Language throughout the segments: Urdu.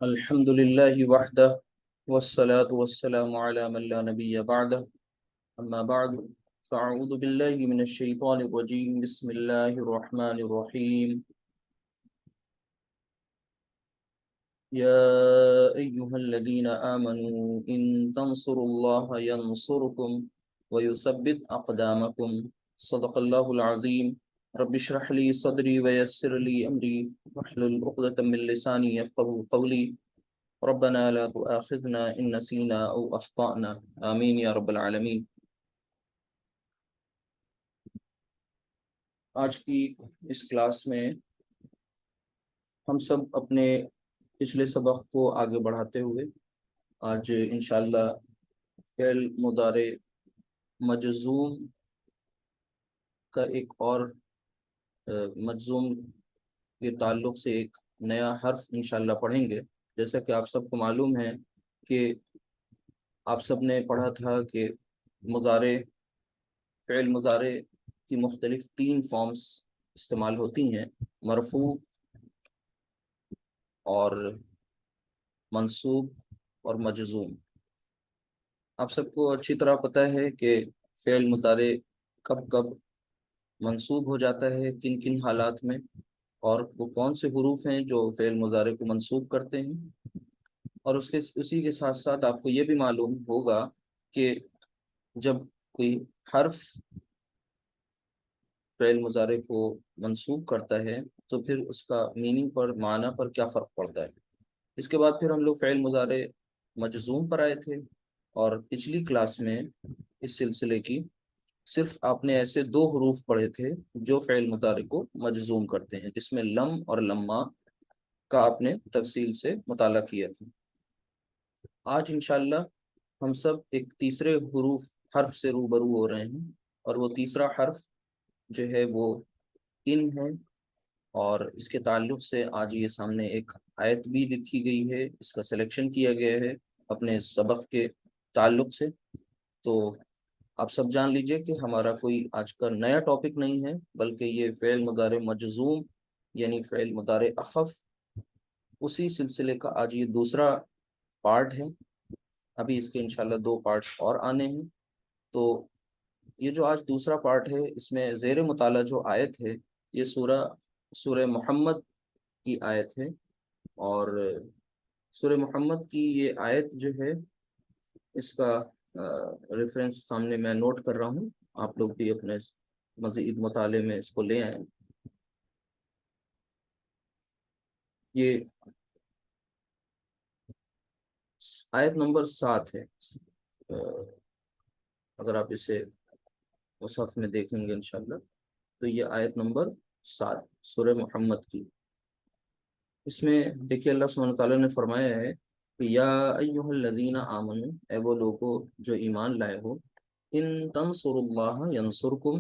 الحمد لله وحده والصلاة والسلام على من لا نبي بعده أما بعد فأعوذ بالله من الشيطان الرجيم بسم الله الرحمن الرحيم يا أيها الذين آمنوا إن تنصروا الله ينصركم ويثبت أقدامكم صدق الله العظيم رب اشرح لي صدري ويسر لي أمري واحلل عقدة من لساني يفقهوا قولي ربنا لا تؤاخذنا إن نسينا أو أخطأنا آمين یا رب العالمین۔ آج کی اس کلاس میں ہم سب اپنے پچھلے سبق کو آگے بڑھاتے ہوئے آج انشاءاللہ فعل مضارع مجزوم کا ایک اور مجزوم کے تعلق سے ایک نیا حرف انشاءاللہ پڑھیں گے۔ جیسا کہ آپ سب کو معلوم ہے کہ آپ سب نے پڑھا تھا کہ فعل مضارع کی مختلف 3 فارمز استعمال ہوتی ہیں، مرفوع اور منصوب اور مجزوم۔ آپ سب کو اچھی طرح پتہ ہے کہ فعل مضارع کب کب منصوب ہو جاتا ہے، کن کن حالات میں، اور وہ کون سے حروف ہیں جو فعل مضارع کو منصوب کرتے ہیں۔ اور اسی کے ساتھ ساتھ آپ کو یہ بھی معلوم ہوگا کہ جب کوئی حرف فعل مضارع کو منصوب کرتا ہے تو پھر اس کا میننگ پر، معنی پر کیا فرق پڑتا ہے۔ اس کے بعد پھر ہم لوگ فعل مضارع مجزوم پر آئے تھے، اور پچھلی کلاس میں اس سلسلے کی صرف آپ نے ایسے 2 حروف پڑھے تھے جو فعل مضارع کو مجزوم کرتے ہیں، جس میں لم اور لما کا آپ نے تفصیل سے مطالعہ کیا تھا۔ آج انشاءاللہ ہم سب ایک تیسرے حرف سے روبرو ہو رہے ہیں، اور وہ تیسرا حرف جو ہے وہ ان ہے، اور اس کے تعلق سے آج یہ سامنے ایک آیت بھی لکھی گئی ہے، اس کا سلیکشن کیا گیا ہے اپنے سبق کے تعلق سے۔ تو آپ سب جان لیجئے کہ ہمارا کوئی آج کا نیا ٹاپک نہیں ہے، بلکہ یہ فعل مضارع مجزوم یعنی فعل مضارع اخف، اسی سلسلے کا آج یہ دوسرا پارٹ ہے۔ ابھی اس کے انشاءاللہ 2 پارٹس اور آنے ہیں۔ تو یہ جو آج دوسرا پارٹ ہے، اس میں زیر مطالعہ جو آیت ہے یہ سورہ محمد کی آیت ہے، اور سورہ محمد کی یہ آیت جو ہے اس کا ریفرنس سامنے میں نوٹ کر رہا ہوں، آپ لوگ بھی اپنے مزید مطالعے میں اس کو لے آئیں۔ یہ آیت نمبر 7 ہے، اگر آپ اسے مصحف میں دیکھیں گے انشاءاللہ تو یہ آیت نمبر 7 سورہ محمد کی۔ اس میں دیکھیے اللہ سبحانہ تعالیٰ نے فرمایا ہے کہ یا ایہا الذین آمنوا، اے وہ لوگو جو ایمان لائے ہو، ان تنصروا اللہ ینصرکم،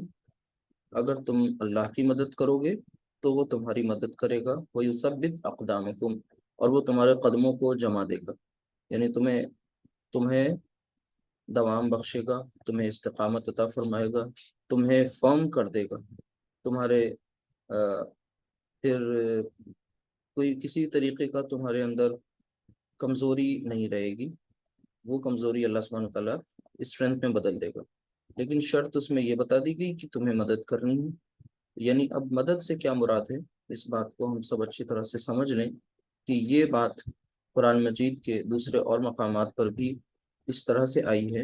اگر تم اللہ کی مدد کرو گے تو وہ تمہاری مدد کرے گا، ویثبت اقدامکم، اور وہ تمہارے قدموں کو جما دے گا، یعنی تمہیں دوام بخشے گا، تمہیں استقامت عطا فرمائے گا، تمہیں فرم کر دے گا، تمہارے پھر کوئی کسی طریقے کا تمہارے اندر کمزوری نہیں رہے گی، وہ کمزوری اللہ سبحانہ تعالیٰ اسٹرینتھ میں بدل دے گا۔ لیکن شرط اس میں یہ بتا دی گئی کہ تمہیں مدد کرنی ہے۔ یعنی اب مدد سے کیا مراد ہے، اس بات کو ہم سب اچھی طرح سے سمجھ لیں کہ یہ بات قرآن مجید کے دوسرے اور مقامات پر بھی اس طرح سے آئی ہے،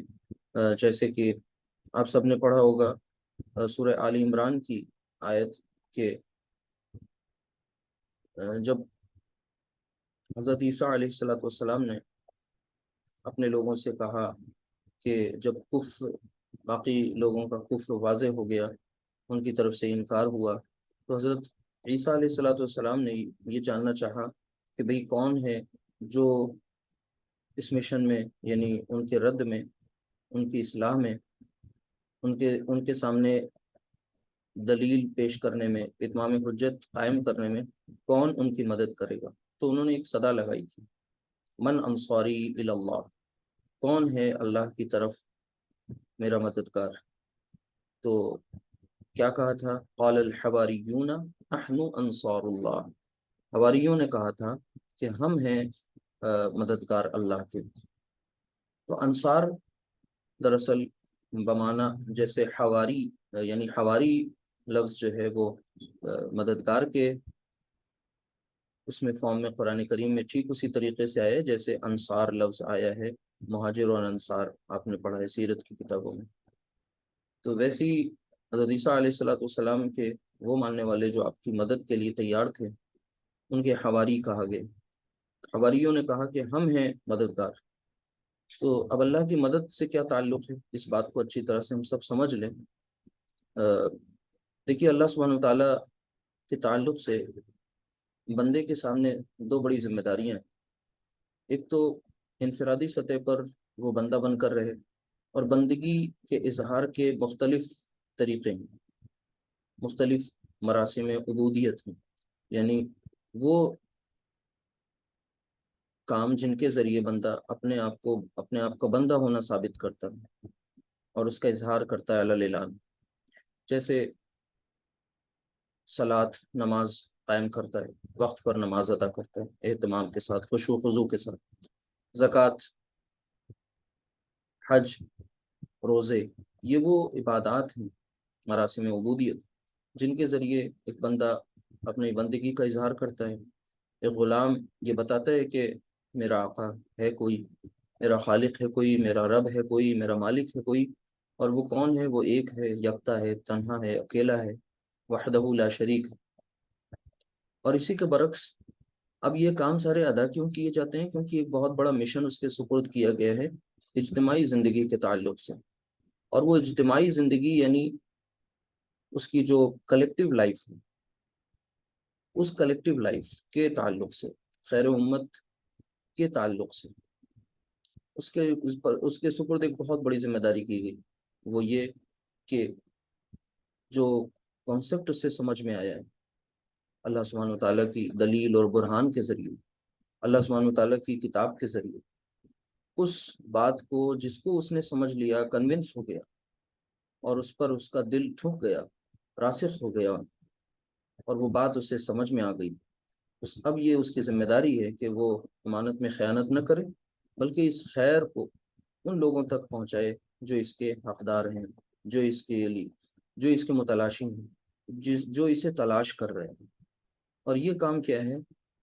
جیسے کہ آپ سب نے پڑھا ہوگا سورہ آل عمران کی آیت کہ جب حضرت عیسیٰ علیہ السلام نے اپنے لوگوں سے کہا کہ جب باقی لوگوں کا کفر واضح ہو گیا، ان کی طرف سے انکار ہوا، تو حضرت عیسیٰ علیہ السلام نے یہ جاننا چاہا کہ بھئی کون ہے جو اس مشن میں، یعنی ان کے رد میں، ان کی اصلاح میں، ان کے سامنے دلیل پیش کرنے میں، اتمام حجت قائم کرنے میں کون ان کی مدد کرے گا۔ تو انہوں نے ایک صدا لگائی تھی، من انصاری الی اللہ، کون ہے اللہ کی طرف میرا مددگار۔ تو کیا کہا تھا، قال الحواریون نحن انصار اللہ، حواریوں نے کہا تھا کہ ہم ہیں مددگار اللہ کے۔ تو انصار دراصل بمعنی جیسے حواری، یعنی حواری لفظ جو ہے وہ مددگار کے اس میں فارم میں قرآن کریم میں ٹھیک اسی طریقے سے آیا ہے جیسے انصار لفظ آیا ہے، مہاجر اور انصار آپ نے پڑھا ہے سیرت کی کتابوں میں۔ تو ویسی حضرت عیسیٰ علیہ والسلام کے وہ ماننے والے جو آپ کی مدد کے لیے تیار تھے، ان کے حواری کہا گیا۔ حواریوں نے کہا کہ ہم ہیں مددگار۔ تو اب اللہ کی مدد سے کیا تعلق ہے، اس بات کو اچھی طرح سے ہم سب سمجھ لیں۔ دیکھیے اللہ سبحانہ وتعالیٰ کے تعلق سے بندے کے سامنے دو بڑی ذمہ داریاں ہیں۔ ایک تو انفرادی سطح پر وہ بندہ بن کر رہے، اور بندگی کے اظہار کے مختلف طریقے ہیں، مختلف مراسم عبودیت ہیں، یعنی وہ کام جن کے ذریعے بندہ اپنے آپ کو بندہ ہونا ثابت کرتا ہے اور اس کا اظہار کرتا ہے علی الاعلان، جیسے صلاۃ نماز قائم کرتا ہے، وقت پر نماز ادا کرتا ہے اہتمام کے ساتھ، خشوع و خضوع کے ساتھ، زکوٰۃ، حج، روزے، یہ وہ عبادات ہیں، مراسم عبودیت، جن کے ذریعے ایک بندہ اپنی بندگی کا اظہار کرتا ہے۔ ایک غلام یہ بتاتا ہے کہ میرا آقا ہے کوئی، میرا خالق ہے کوئی، میرا رب ہے کوئی، میرا مالک ہے کوئی، اور وہ کون ہے؟ وہ ایک ہے، یکتا ہے، تنہا ہے، اکیلا ہے، وحدہ لا شریک ہے۔ اور اسی کے برعکس اب یہ کام سارے ادا کیوں کیے جاتے ہیں؟ کیونکہ ایک بہت بڑا مشن اس کے سپرد کیا گیا ہے اجتماعی زندگی کے تعلق سے، اور وہ اجتماعی زندگی یعنی اس کی جو کلیکٹیو لائف ہے، اس کلیکٹیو لائف کے تعلق سے، خیر امت کے تعلق سے اس کے سپرد ایک بہت بڑی ذمہ داری کی گئی۔ وہ یہ کہ جو کانسیپٹ اس سے سمجھ میں آیا ہے اللہ سبحانہ وتعالیٰ کی دلیل اور برہان کے ذریعے، اللہ سبحانہ وتعالیٰ کی کتاب کے ذریعے، اس بات کو جس کو اس نے سمجھ لیا، کنونس ہو گیا، اور اس پر اس کا دل ٹھک گیا، راسخ ہو گیا، اور وہ بات اسے سمجھ میں آ گئی، اب یہ اس کی ذمہ داری ہے کہ وہ امانت میں خیانت نہ کرے، بلکہ اس خیر کو ان لوگوں تک پہنچائے جو اس کے حقدار ہیں، جو اس کے لیے، جو اس کے متلاشی ہیں، جو اسے تلاش کر رہے ہیں۔ اور یہ کام کیا ہے؟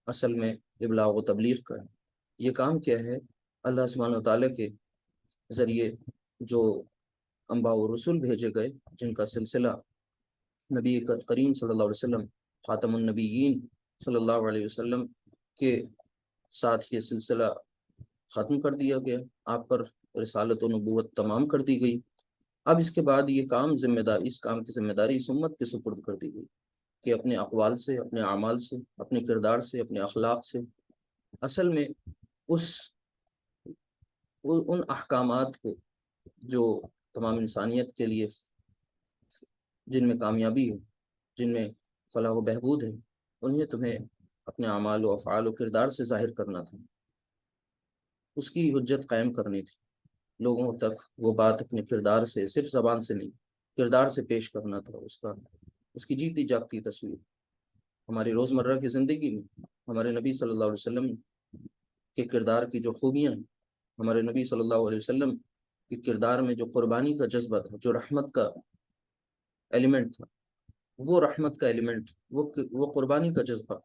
اصل میں ابلاغ و تبلیغ کا ہے۔ یہ کام کیا ہے؟ اللہ سبحانہ وتعالیٰ کے ذریعے جو انبیاء و رسول بھیجے گئے، جن کا سلسلہ نبی کریم صلی اللہ علیہ وسلم، خاتم النبیین صلی اللہ علیہ وسلم کے ساتھ یہ سلسلہ ختم کر دیا گیا، آپ پر رسالت و نبوت تمام کر دی گئی۔ اب اس کے بعد یہ کام اس کام کی ذمہ داری اس امت کے سپرد کر دی گئی کہ اپنے اقوال سے، اپنے اعمال سے، اپنے کردار سے، اپنے اخلاق سے اصل میں اس ان احکامات کو جو تمام انسانیت کے لیے، جن میں کامیابی ہے، جن میں فلاح و بہبود ہے، انہیں تمہیں اپنے اعمال و افعال و کردار سے ظاہر کرنا تھا، اس کی حجت قائم کرنی تھی لوگوں تک۔ وہ بات اپنے کردار سے، صرف زبان سے نہیں، کردار سے پیش کرنا تھا، اس کی جیتی جاگتی تصویر ہماری روزمرہ کی زندگی میں ہمارے نبی صلی اللہ علیہ وسلم کے کردار کی جو خوبیاں ہیں، ہمارے نبی صلی اللہ علیہ وسلم کے کردار میں جو قربانی کا جذبہ تھا، جو رحمت کا ایلیمنٹ تھا، وہ رحمت کا ایلیمنٹ، وہ قربانی کا جذبہ،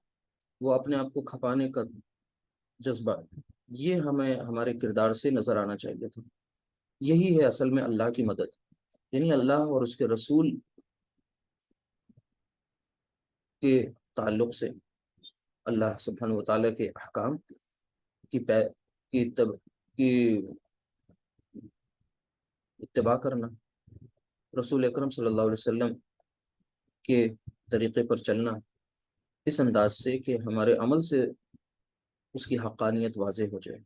وہ اپنے آپ کو کھپانے کا جذبہ، یہ ہمیں ہمارے کردار سے نظر آنا چاہیے تھا۔ یہی ہے اصل میں اللہ کی مدد، یعنی اللہ اور اس کے رسول کے تعلق سے اللہ سبحانہ وتعالیٰ کے احکام کی کی اتباع کرنا، رسول اکرم صلی اللہ علیہ وسلم کے طریقے پر چلنا، اس انداز سے کہ ہمارے عمل سے اس کی حقانیت واضح ہو جائے،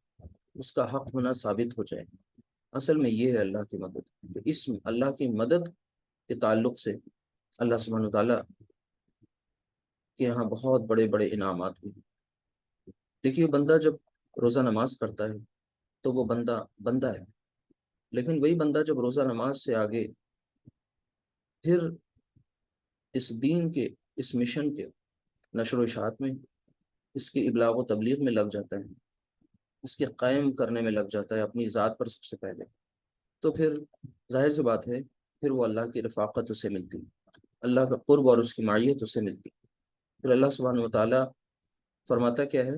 اس کا حق ہونا ثابت ہو جائے۔ اصل میں یہ ہے اللہ کی مدد۔ اس اللہ کی مدد کے تعلق سے اللہ سبحانہ وتعالیٰ کے یہاں بہت بڑے بڑے انعامات بھی ہیں۔ دیکھیے بندہ جب روزہ نماز کرتا ہے تو وہ بندہ ہے، لیکن وہی بندہ جب روزہ نماز سے آگے پھر اس دین کے، اس مشن کے نشر و اشاعت میں، اس کے ابلاغ و تبلیغ میں لگ جاتا ہے، اس کے قائم کرنے میں لگ جاتا ہے اپنی ذات پر سب سے پہلے، تو پھر ظاہر سی بات ہے پھر وہ اللہ کی رفاقت اسے ملتی، اللہ کا قرب اور اس کی معیت اسے ملتی۔ پھر اللہ سبحانہ و تعالیٰ فرماتا کیا ہے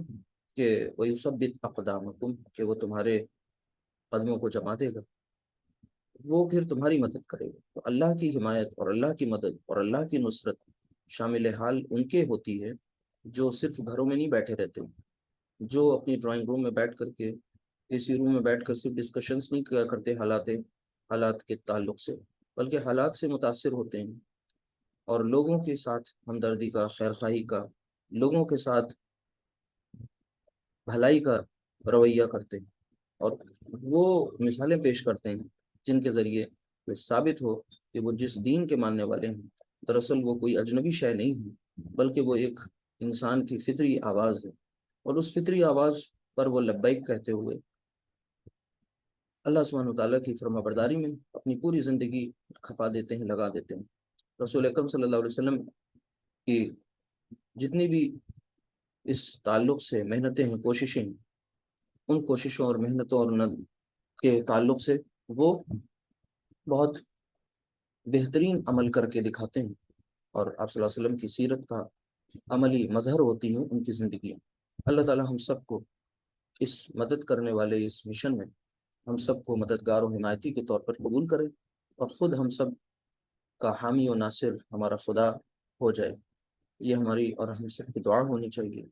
کہ وَيُثَبِّتْ أَقْدَامَكُمْ، کہ وہ تمہارے قدموں کو جما دے گا، وہ پھر تمہاری مدد کرے گا۔ تو اللہ کی حمایت اور اللہ کی مدد اور اللہ کی نصرت شامل حال ان کے ہوتی ہے جو صرف گھروں میں نہیں بیٹھے رہتے، جو اپنی ڈرائنگ روم میں بیٹھ کر کے، اے سی روم میں بیٹھ کر صرف ڈسکشنز نہیں کیا کرتے حالات کے تعلق سے، بلکہ حالات سے متاثر ہوتے ہیں اور لوگوں کے ساتھ ہمدردی کا، خیرخواہی کا، لوگوں کے ساتھ بھلائی کا رویہ کرتے ہیں، اور وہ مثالیں پیش کرتے ہیں جن کے ذریعے یہ ثابت ہو کہ وہ جس دین کے ماننے والے ہیں دراصل وہ کوئی اجنبی شے نہیں ہے، بلکہ وہ ایک انسان کی فطری آواز ہے، اور اس فطری آواز پر وہ لبیک کہتے ہوئے اللہ سبحانہ وتعالیٰ کی فرما برداری میں اپنی پوری زندگی کھپا دیتے ہیں، لگا دیتے ہیں۔ رسول اکرم صلی اللہ علیہ وسلم کی جتنی بھی اس تعلق سے محنتیں ہیں، کوششیں ہیں، ان کوششوں اور محنتوں اور کے تعلق سے وہ بہت بہترین عمل کر کے دکھاتے ہیں، اور آپ صلی اللہ علیہ وسلم کی سیرت کا عملی مظہر ہوتی ہیں ان کی زندگیاں۔ اللہ تعالیٰ ہم سب کو اس مدد کرنے والے اس مشن میں ہم سب کو مددگار و حمایتی کے طور پر قبول کرے، اور خود ہم سب کا حامی و ناصر ہمارا خدا ہو جائے، یہ ہماری اور ہم سب کی دعا ہونی چاہیے۔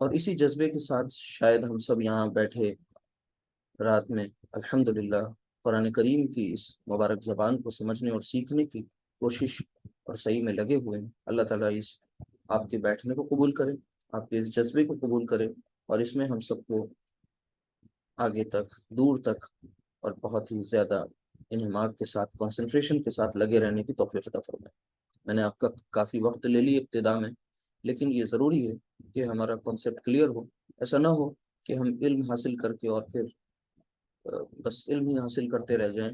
اور اسی جذبے کے ساتھ شاید ہم سب یہاں بیٹھے رات میں الحمدللہ قرآن کریم کی اس مبارک زبان کو سمجھنے اور سیکھنے کی کوشش اور صحیح میں لگے ہوئے ہیں۔ اللہ تعالیٰ اس آپ کے بیٹھنے کو قبول کرے، آپ کے اس جذبے کو قبول کرے، اور اس میں ہم سب کو آگے تک، دور تک، اور بہت ہی زیادہ انہماک کے ساتھ، کنسنٹریشن کے ساتھ لگے رہنے کی توفیق عطا فرمائے۔ میں نے آپ کا کافی وقت لے لی ابتدا میں، لیکن یہ ضروری ہے کہ ہمارا کانسیپٹ کلیئر ہو، ایسا نہ ہو کہ ہم علم حاصل کر کے اور پھر بس علم ہی حاصل کرتے رہ جائیں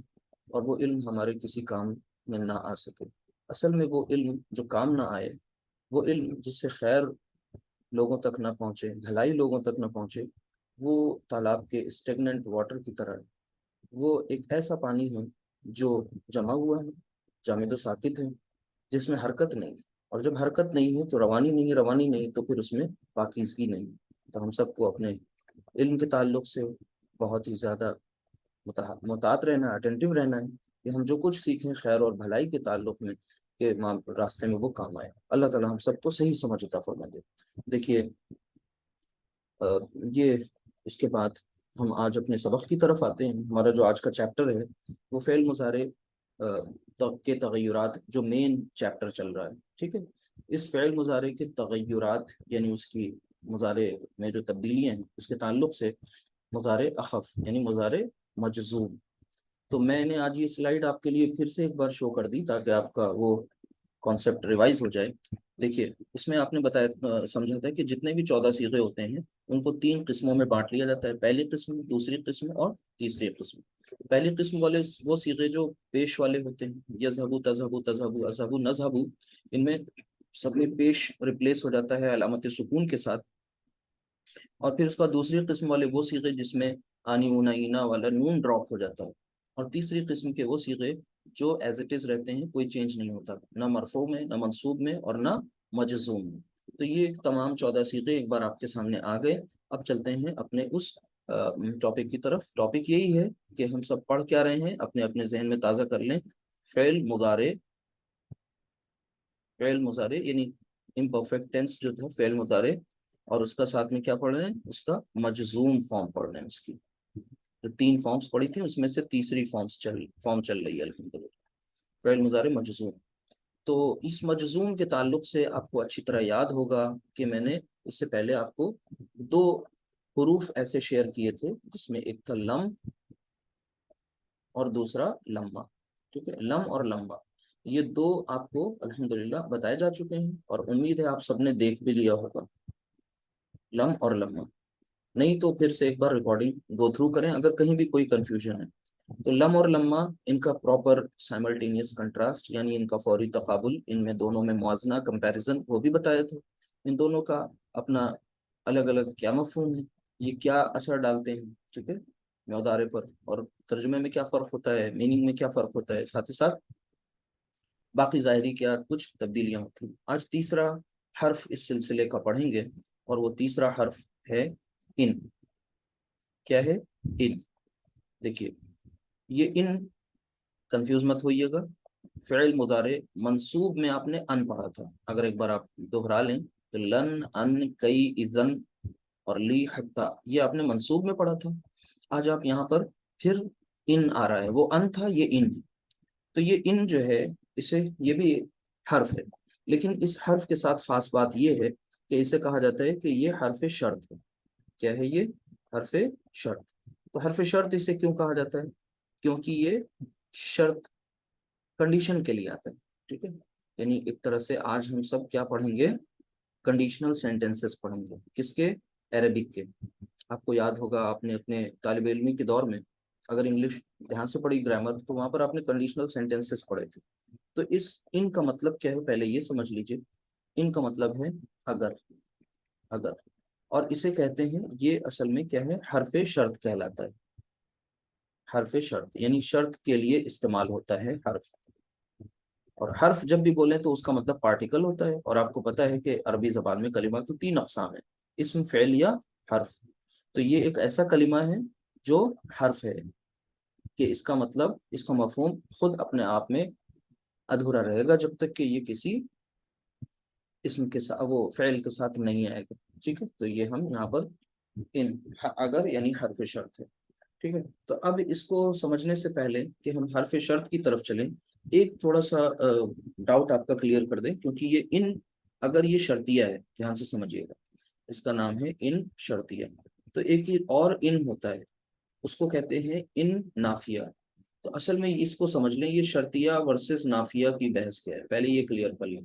اور وہ علم ہمارے کسی کام میں نہ آ سکے۔ اصل میں وہ علم جو کام نہ آئے، وہ علم جس سے خیر لوگوں تک نہ پہنچے، بھلائی لوگوں تک نہ پہنچے، وہ تالاب کے اسٹیگننٹ واٹر کی طرح ہے۔ وہ ایک ایسا پانی ہے جو جمع ہوا ہے، جامد و ساکت ہے، جس میں حرکت نہیں ہے، اور جب حرکت نہیں ہے تو روانی نہیں ہے، روانی نہیں تو پھر اس میں پاکیزگی نہیں ہے۔ تو ہم سب کو اپنے علم کے تعلق سے بہت ہی زیادہ محتاط رہنا ہے، اٹینٹو رہنا ہے کہ ہم جو کچھ سیکھیں خیر اور بھلائی کے تعلق میں کہ راستے میں وہ کام آئے۔ اللہ تعالیٰ ہم سب کو صحیح سمجھ عطا فرما دے۔ دیکھیے یہ اس کے بعد ہم آج اپنے سبق کی طرف آتے ہیں۔ ہمارا جو آج کا چیپٹر ہے وہ فعل مضارع کے تغیرات، جو مین چیپٹر چل رہا ہے، ٹھیک ہے۔ اس فعل مضارع کے تغیرات یعنی اس کی مضارع میں جو تبدیلیاں ہیں اس کے تعلق سے مضارع اخف یعنی مضارع مجزوم۔ تو میں نے آج یہ سلائیڈ آپ کے لیے پھر سے ایک بار شو کر دی تاکہ آپ کا وہ کانسیپٹ ریوائز ہو جائے۔ دیکھیے اس میں آپ نے بتایا، سمجھا تھا کہ جتنے بھی 14 صیغے ہوتے ہیں ان کو 3 قسموں میں بانٹ لیا جاتا ہے، پہلی قسم، دوسری قسم اور تیسری قسم۔ پہلی قسم والے وہ صیغے جو پیش والے ہوتے ہیں، یذهبوا تذهبوا تذهبوا اذهبوا نذهبوا، ان میں سب میں پیش ریپلیس ہو جاتا ہے علامت سکون کے ساتھ۔ اور پھر اس کا دوسری قسم والے وہ صیغے جس میں آنی اونا اینا والا نون ڈراپ ہو جاتا ہے، اور تیسری قسم کے وہ صیغے جو ایز اٹ از رہتے ہیں، کوئی چینج نہیں ہوتا، نہ مرفوع میں، نہ منصوب میں، اور نہ مجزوم میں۔ تو یہ تمام 14 صیغے ایک بار آپ کے سامنے آ گئے۔ اب چلتے ہیں اپنے اس ٹاپک کی طرف۔ ٹاپک یہی ہے کہ ہم سب پڑھ کیا رہے ہیں، اپنے اپنے ذہن میں تازہ کر لیں۔ فعل مضارع، فعل مضارع یعنی امپرفیکٹ ٹینس جو تھا فعل مضارع، اور اس کا ساتھ میں کیا پڑھ رہے ہیں، اس کا مجزوم فارم پڑھ رہے ہیں۔ اس کی جو 3 فارمز پڑھی تھیں اس میں سے تیسری فارم چل رہی ہے الحمدللہ، فعل مضارع مجزوم۔ تو اس مجزوم کے تعلق سے آپ کو اچھی طرح یاد ہوگا کہ میں نے اس سے پہلے آپ کو 2 حروف ایسے شیئر کیے تھے جس میں ایک تھا لم اور دوسرا لمبا، ٹھیک ہے۔ لم اور لمبا یہ 2 آپ کو الحمدللہ بتائے جا چکے ہیں، اور امید ہے آپ سب نے دیکھ بھی لیا ہوگا، لم اور لمبا۔ نہیں تو پھر سے ایک بار ریکارڈنگ گو تھرو کریں اگر کہیں بھی کوئی کنفیوژن ہے۔ تو لم اور لما، ان کا پراپر سائملٹینیس کنٹراسٹ یعنی ان کا فوری تقابل، ان میں دونوں میں موازنہ، کمپیریزن، وہ بھی بتایا تھا۔ ان دونوں کا اپنا الگ الگ کیا مفہوم ہے، یہ کیا اثر ڈالتے ہیں، ٹھیک ہے، مدارے پر، اور ترجمے میں کیا فرق ہوتا ہے، میننگ میں کیا فرق ہوتا ہے، ساتھ ہی ساتھ باقی ظاہری کیا کچھ تبدیلیاں ہوتی ہیں۔ آج تیسرا حرف اس سلسلے کا پڑھیں گے، اور وہ تیسرا حرف ہے ان۔ کیا ہے؟ ان۔ دیکھیے، یہ ان کنفیوز مت ہوئیے گا، فعل مضارع منصوب میں آپ نے ان پڑھا تھا، اگر ایک بار آپ دوہرا لیں تو لن، ان، کئی، اذن اور لی، حتی، یہ آپ نے منصوب میں پڑھا تھا۔ آج آپ یہاں پر پھر ان آ رہا ہے، وہ ان تھا، یہ ان ہے۔ تو یہ ان جو ہے، اسے یہ بھی حرف ہے، لیکن اس حرف کے ساتھ خاص بات یہ ہے کہ اسے کہا جاتا ہے کہ یہ حرف شرط ہے۔ کیا ہے یہ؟ حرف شرط۔ تو حرف شرط اسے کیوں کہا جاتا ہے؟ کیونکہ یہ شرط، کنڈیشن کے لیے آتا ہے، ٹھیک ہے۔ یعنی ایک طرح سے آج ہم سب کیا پڑھیں گے؟ کنڈیشنل سینٹینسز پڑھیں گے، کس کے؟ عربک کے۔ آپ کو یاد ہوگا، آپ نے اپنے طالب علمی کے دور میں اگر انگلش دھیان سے پڑھی گرامر، تو وہاں پر آپ نے کنڈیشنل سینٹینسز پڑھے تھے۔ تو ان کا مطلب کیا ہے، پہلے یہ سمجھ لیجئے۔ ان کا مطلب ہے اگر، اگر، اور اسے کہتے ہیں، یہ اصل میں کیا ہے؟ حرف شرط کہلاتا ہے۔ حرف شرط یعنی شرط کے لیے استعمال ہوتا ہے حرف، اور حرف جب بھی بولیں تو اس کا مطلب پارٹیکل ہوتا ہے، اور آپ کو پتا ہے کہ عربی زبان میں کلمہ کی 3 اقسام ہیں: اسم، فعل یا حرف۔ تو یہ ایک ایسا کلمہ ہے جو حرف ہے، کہ اس کا مطلب، اس کا مفہوم خود اپنے آپ میں ادھورا رہے گا جب تک کہ یہ کسی اسم کے ساتھ، وہ فعل کے ساتھ نہیں آئے گا، ٹھیک ہے۔ تو یہ ہم یہاں پر ان، اگر یعنی حرف شرط ہے، ٹھیک ہے۔ تو اب اس کو سمجھنے سے پہلے کہ ہم حرف شرط کی طرف چلیں، ایک تھوڑا سا ڈاؤٹ آپ کا کلیئر کر دیں، کیونکہ یہ ان، اگر یہ شرطیہ ہے، دھیان سے سمجھیے گا، اس کا نام ہے ان شرطیہ۔ تو ایک ہی اور ان ہوتا ہے، اس کو کہتے ہیں ان نافیہ۔ تو اصل میں اس کو سمجھ لیں، یہ شرطیہ ورسز نافیہ کی بحث کیا ہے، پہلے یہ کلیئر کر لیں۔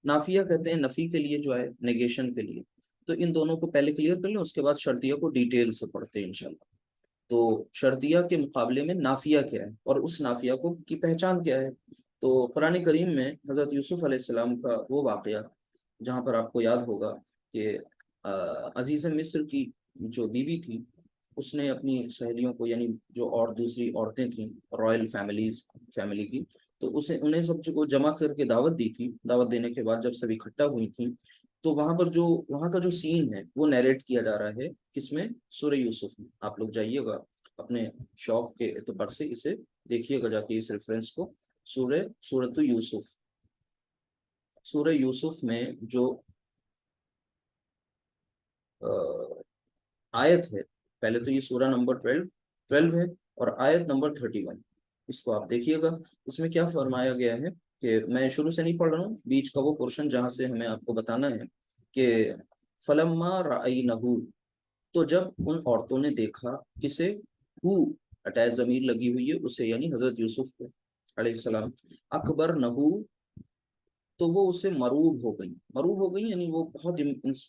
نافیہ کہتے ہیں نفی کے لیے جو ہے، نیگیشن کے لیے۔ تو ان دونوں کو پہلے کلیئر کر لیں، اس کے بعد شرطیہ کو ڈیٹیل سے پڑھتے ہیں انشاءاللہ۔ تو شرطیہ کے مقابلے میں نافیہ کیا ہے، اور اس نافیہ کو کی پہچان کیا ہے؟ تو قرآن کریم میں حضرت یوسف علیہ السلام کا وہ واقعہ، جہاں پر آپ کو یاد ہوگا کہ عزیز مصر کی جو بیوی تھی، اس نے اپنی سہیلیوں کو، یعنی جو اور دوسری عورتیں تھیں رائل فیملی کی، تو انہیں سب کو جمع کر کے دعوت دی تھی۔ دعوت دینے کے بعد جب سب اکٹھا ہوئی تھیں، تو وہاں کا جو سین ہے وہ نیریٹ کیا جا رہا ہے، کس میں؟ سورہ یوسف میں۔ آپ لوگ جائیے گا اپنے شوق کے اعتبار سے اسے دیکھیے گا جا کے، اس ریفرنس کو، سورۃ یوسف۔ سورہ یوسف میں جو آیت ہے، پہلے تو یہ سورہ نمبر 12 ہے، اور آیت نمبر 31، اس کو آپ دیکھیے گا۔ اس میں کیا فرمایا گیا ہے، کہ میں شروع سے نہیں پڑھ رہا ہوں، بیچ کا وہ پورشن جہاں سے ہمیں آپ کو بتانا ہے کہ فلما رأینہ، تو جب ان عورتوں نے دیکھا، کسے؟ ہو، اٹیچ ضمیر لگی ہوئی ہے اسے، یعنی حضرت یوسف کو علیہ السلام، اکبر نہو، تو وہ اسے مروب ہو گئی یعنی وہ بہت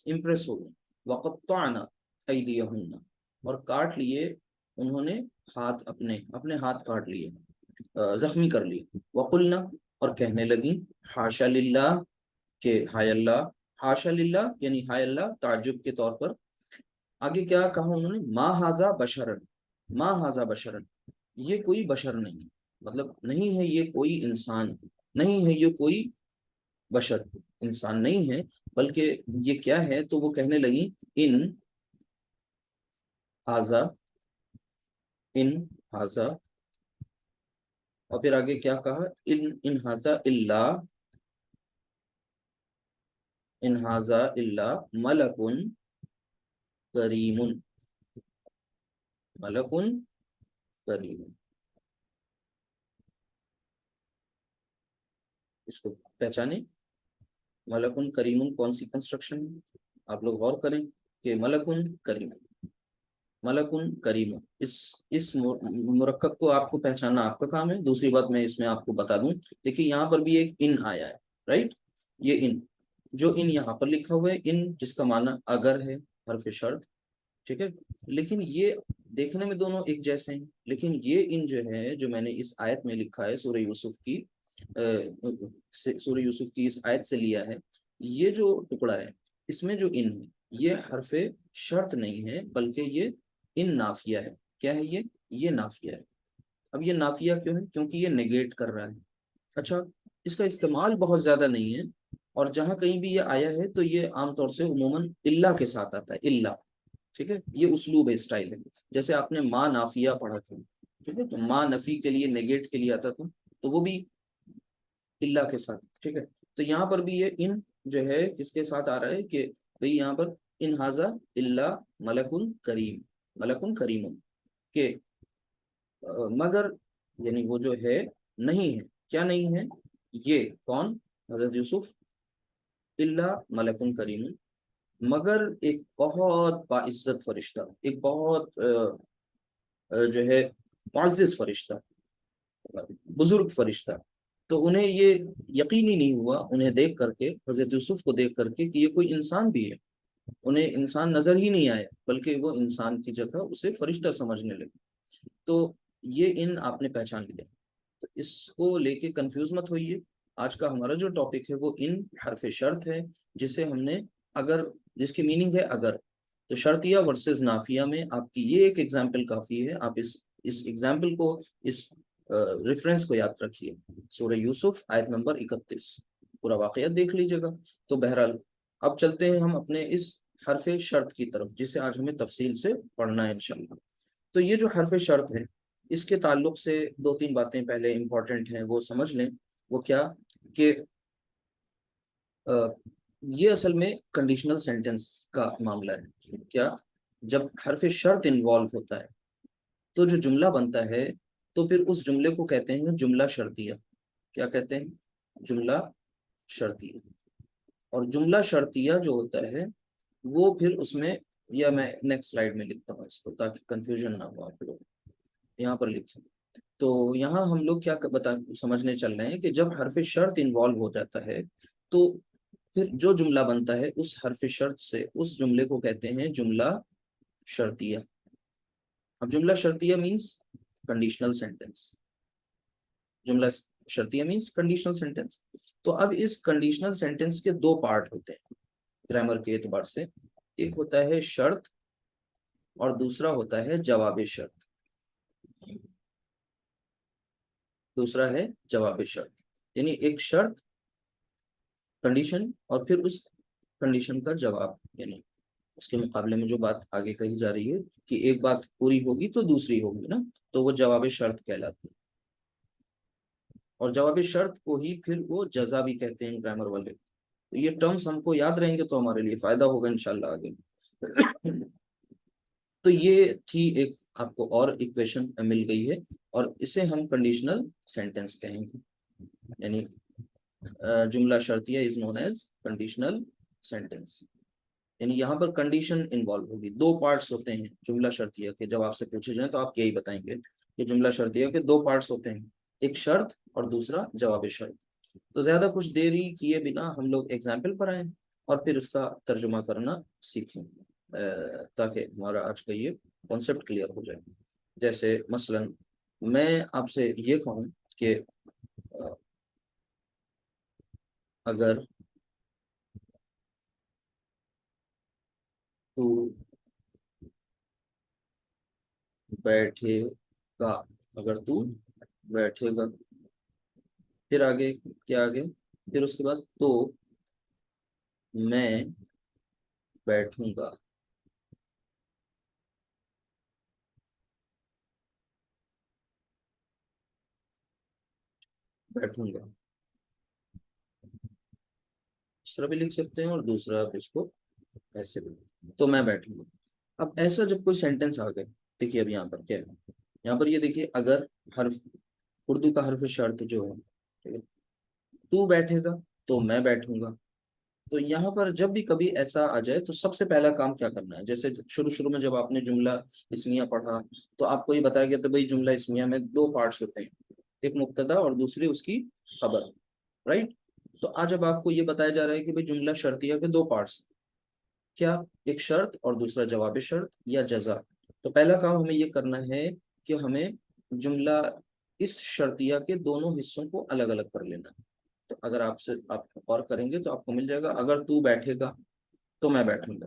امپریس ہو گئی۔ وقطعنا ایدیہن، اور کاٹ لیے انہوں نے ہاتھ، اپنے ہاتھ کاٹ لیے، زخمی کر لیے۔ وقلنا، اور کہنے لگی، حاشا للہ، کہ ہائے اللہ، حاشا للہ یعنی ہائے اللہ، تعجب کے طور پر۔ آگے کیا کہا انہوں نے؟ ما ھذا بشرن، ما ھذا بشرن، یہ کوئی بشر نہیں، مطلب نہیں ہے یہ کوئی انسان، نہیں ہے یہ کوئی بشر، انسان نہیں ہے، بلکہ یہ کیا ہے؟ تو وہ کہنے لگی، ان ھذا، ان ھذا، اور پھر آگے کیا کہا؟ ان ھذا الا، ان ھذا الا ملک کریم، ملک کریم۔ اس کو پہچانے، ملکن کریم کون سی کنسٹرکشن ہے؟ آپ لوگ غور کریں کہ ملکن کریم، ملکن کریم، اس مرکب کو آپ کو پہچاننا آپ کا کام ہے۔ دوسری بات میں اس میں آپ کو بتا دوں، دیکھیے یہاں پر بھی ایک ان آیا ہے، رائٹ؟ یہ ان، جو ان یہاں پر لکھا ہوا ہے، ان جس کا معنی اگر ہے، حرف شرط، ٹھیک ہے۔ لیکن یہ دیکھنے میں دونوں ایک جیسے ہیں، لیکن یہ ان جو ہے، جو میں نے اس آیت میں لکھا ہے، سورہ یوسف کی اس آیت سے لیا ہے، یہ جو ٹکڑا ہے، اس میں جو ان ہے، یہ حرف شرط نہیں ہے بلکہ یہ ان نافیہ ہے. کیا ہے یہ نافیہ ہے. اب یہ نافیہ کیوں ہے؟ کیونکہ یہ نیگیٹ کر رہا ہے. اچھا، اس کا استعمال بہت زیادہ نہیں ہے، اور جہاں کہیں بھی یہ آیا ہے تو یہ عام طور سے عموماً اللہ کے ساتھ آتا ہے. اللہ، ٹھیک ہے، یہ اسلوب ہے، اسٹائل ہے. جیسے آپ نے ماں نافیہ پڑھا تھا، ٹھیک ہے، تو ماں نفی کے لیے، نیگیٹ کے لیے آتا تھا، تو وہ بھی اللہ کے ساتھ، ٹھیک ہے. تو یہاں پر بھی یہ ان جو ہے کس کے ساتھ آ رہا ہے کہ بھئی یہاں پر ان حاضہ اللہ ملک کریم، ملک کریم، کہ مگر یعنی وہ جو ہے نہیں ہے. کیا نہیں ہے؟ یہ کون؟ حضرت یوسف. اللہ ملک کریم، مگر ایک بہت باعزت فرشتہ، ایک بہت جو ہے معزز فرشتہ، بزرگ فرشتہ. تو انہیں یہ یقینی نہیں ہوا، انہیں دیکھ کر کے، حضرت یوسف کو دیکھ کر کے، کہ یہ کوئی انسان بھی ہے. انہیں انسان نظر ہی نہیں آیا، بلکہ وہ انسان کی جگہ اسے فرشتہ سمجھنے لگے. تو یہ ان آپ نے پہچان لیا. تو اس کو لے کے کنفیوز مت ہوئیے. آج کا ہمارا جو ٹاپک ہے وہ ان حرف شرط ہے، جسے ہم نے اگر، جس کی میننگ ہے اگر. تو شرطیہ ورسز نافیہ میں آپ کی یہ ایک ایگزامپل کافی ہے. آپ اس ایگزامپل کو، اس ریفرنس کو یاد رکھیے. سورہ یوسف آیت نمبر 31، پورا واقعہ دیکھ لیجیے گا. تو بہرحال اب چلتے ہیں ہم اپنے اس حرف شرط کی طرف، جسے آج ہمیں تفصیل سے پڑھنا ہے انشاءاللہ. تو یہ جو حرف شرط ہے، اس کے تعلق سے دو تین باتیں پہلے امپورٹنٹ ہیں، وہ سمجھ لیں. وہ کیا کہ یہ اصل میں کنڈیشنل سینٹنس کا معاملہ ہے. کیا؟ جب حرف شرط انوالو ہوتا ہے تو جو جملہ بنتا ہے، تو پھر اس جملے کو کہتے ہیں جملہ شرطیہ. کیا کہتے ہیں؟ جملہ شرطیہ. اور جملہ شرطیہ جو ہوتا ہے وہ پھر اس میں، یا میں نیکسٹ سلائیڈ میں لکھتا ہوں اس کو تاکہ کنفیوژن نہ ہو آپ لوگ. یہاں پر لکھیں. تو یہاں ہم لوگ کیا سمجھنے چل رہے ہیں کہ جب حرف شرط انوالو ہو جاتا ہے تو پھر جو جملہ بنتا ہے اس حرف شرط سے، اس جملے کو کہتے ہیں جملہ شرطیہ. اب جملہ شرطیہ مینس کنڈیشنل سینٹینس. جملہ شرطیہ مینس کنڈیشنل سینٹینس. تو اب اس کنڈیشنل سینٹینس کے دو پارٹ ہوتے ہیں گرامر کے اعتبار سے. ایک ہوتا ہے شرط اور دوسرا ہوتا ہے جواب شرط. دوسرا ہے جواب شرط. یعنی ایک شرط، کنڈیشن، اور پھر اس کنڈیشن کا جواب، یعنی اس کے مقابلے میں جو بات آگے کہی جا رہی ہے کہ ایک بات پوری ہوگی تو دوسری ہوگی نا، تو وہ جواب شرط کہلاتی ہے. اور جواب شرط کو ہی پھر وہ جزا بھی کہتے ہیں گرامر والے. تو یہ ٹرمز ہم کو یاد رہیں گے تو ہمارے لیے فائدہ ہوگا انشاءاللہ آگے. تو یہ تھی ایک آپ کو اور ایکویشن مل گئی ہے، اور اسے ہم کنڈیشنل سینٹینس کہیں گے. یعنی جملہ شرطیہ از نون ایز کنڈیشنل سینٹینس. یعنی یہاں پر کنڈیشن انوالو ہوگی. دو پارٹس ہوتے ہیں جملہ شرطیہ کے. جب آپ سے پوچھے جائیں تو آپ یہی بتائیں گے کہ جملہ شرطیہ کے دو پارٹس ہوتے ہیں، ایک شرط اور دوسرا جواب شرط. تو زیادہ کچھ دیری کیے بنا ہم لوگ ایگزامپل پر آئیں اور پھر اس کا ترجمہ کرنا سیکھیں، تاکہ ہمارا آج کا یہ کانسیپٹ کلیئر ہو جائے. جیسے مثلا میں آپ سے یہ کہوں کہ اگر تو بیٹھے گا، اگر تو بیٹھے گا، پھر آگے کیا آگے، پھر اس کے بعد تو میں بیٹھوں گا. بیٹھوں گا اس طرح بھی لکھ سکتے ہیں، اور دوسرا آپ اس کو ایسے بھی، تو میں بیٹھوں گا. اب ایسا جب کوئی سینٹینس آ گئے، دیکھیے اب یہاں پر کیا ہے. یہاں پر یہ دیکھیے، اگر حرف، اردو کا حرف شرط جو ہے، ٹھیک ہے، تو بیٹھے گا تو میں بیٹھوں گا. تو یہاں پر جب بھی کبھی ایسا آ جائے تو سب سے پہلا کام کیا کرنا ہے. جیسے شروع میں جب آپ نے جملہ اسمیہ پڑھا تو آپ کو یہ بتایا گیا تھا بھائی جملہ اسمیہ میں دو پارٹس ہوتے ہیں، ایک مبتدا اور دوسری اس کی خبر، رائٹ. تو آج اب آپ کو یہ بتایا جا رہا ہے کہ بھائی جملہ شرطیہ کے دو پارٹس، کیا؟ ایک شرط اور دوسرا جواب شرط یا جزا. تو پہلا کام ہمیں یہ کرنا ہے کہ ہمیں جملہ اس شرطیہ کے دونوں حصوں کو الگ الگ کر لینا. تو اگر آپ غور کریں گے تو آپ کو مل جائے گا، اگر تو بیٹھے گا تو میں بیٹھوں گا.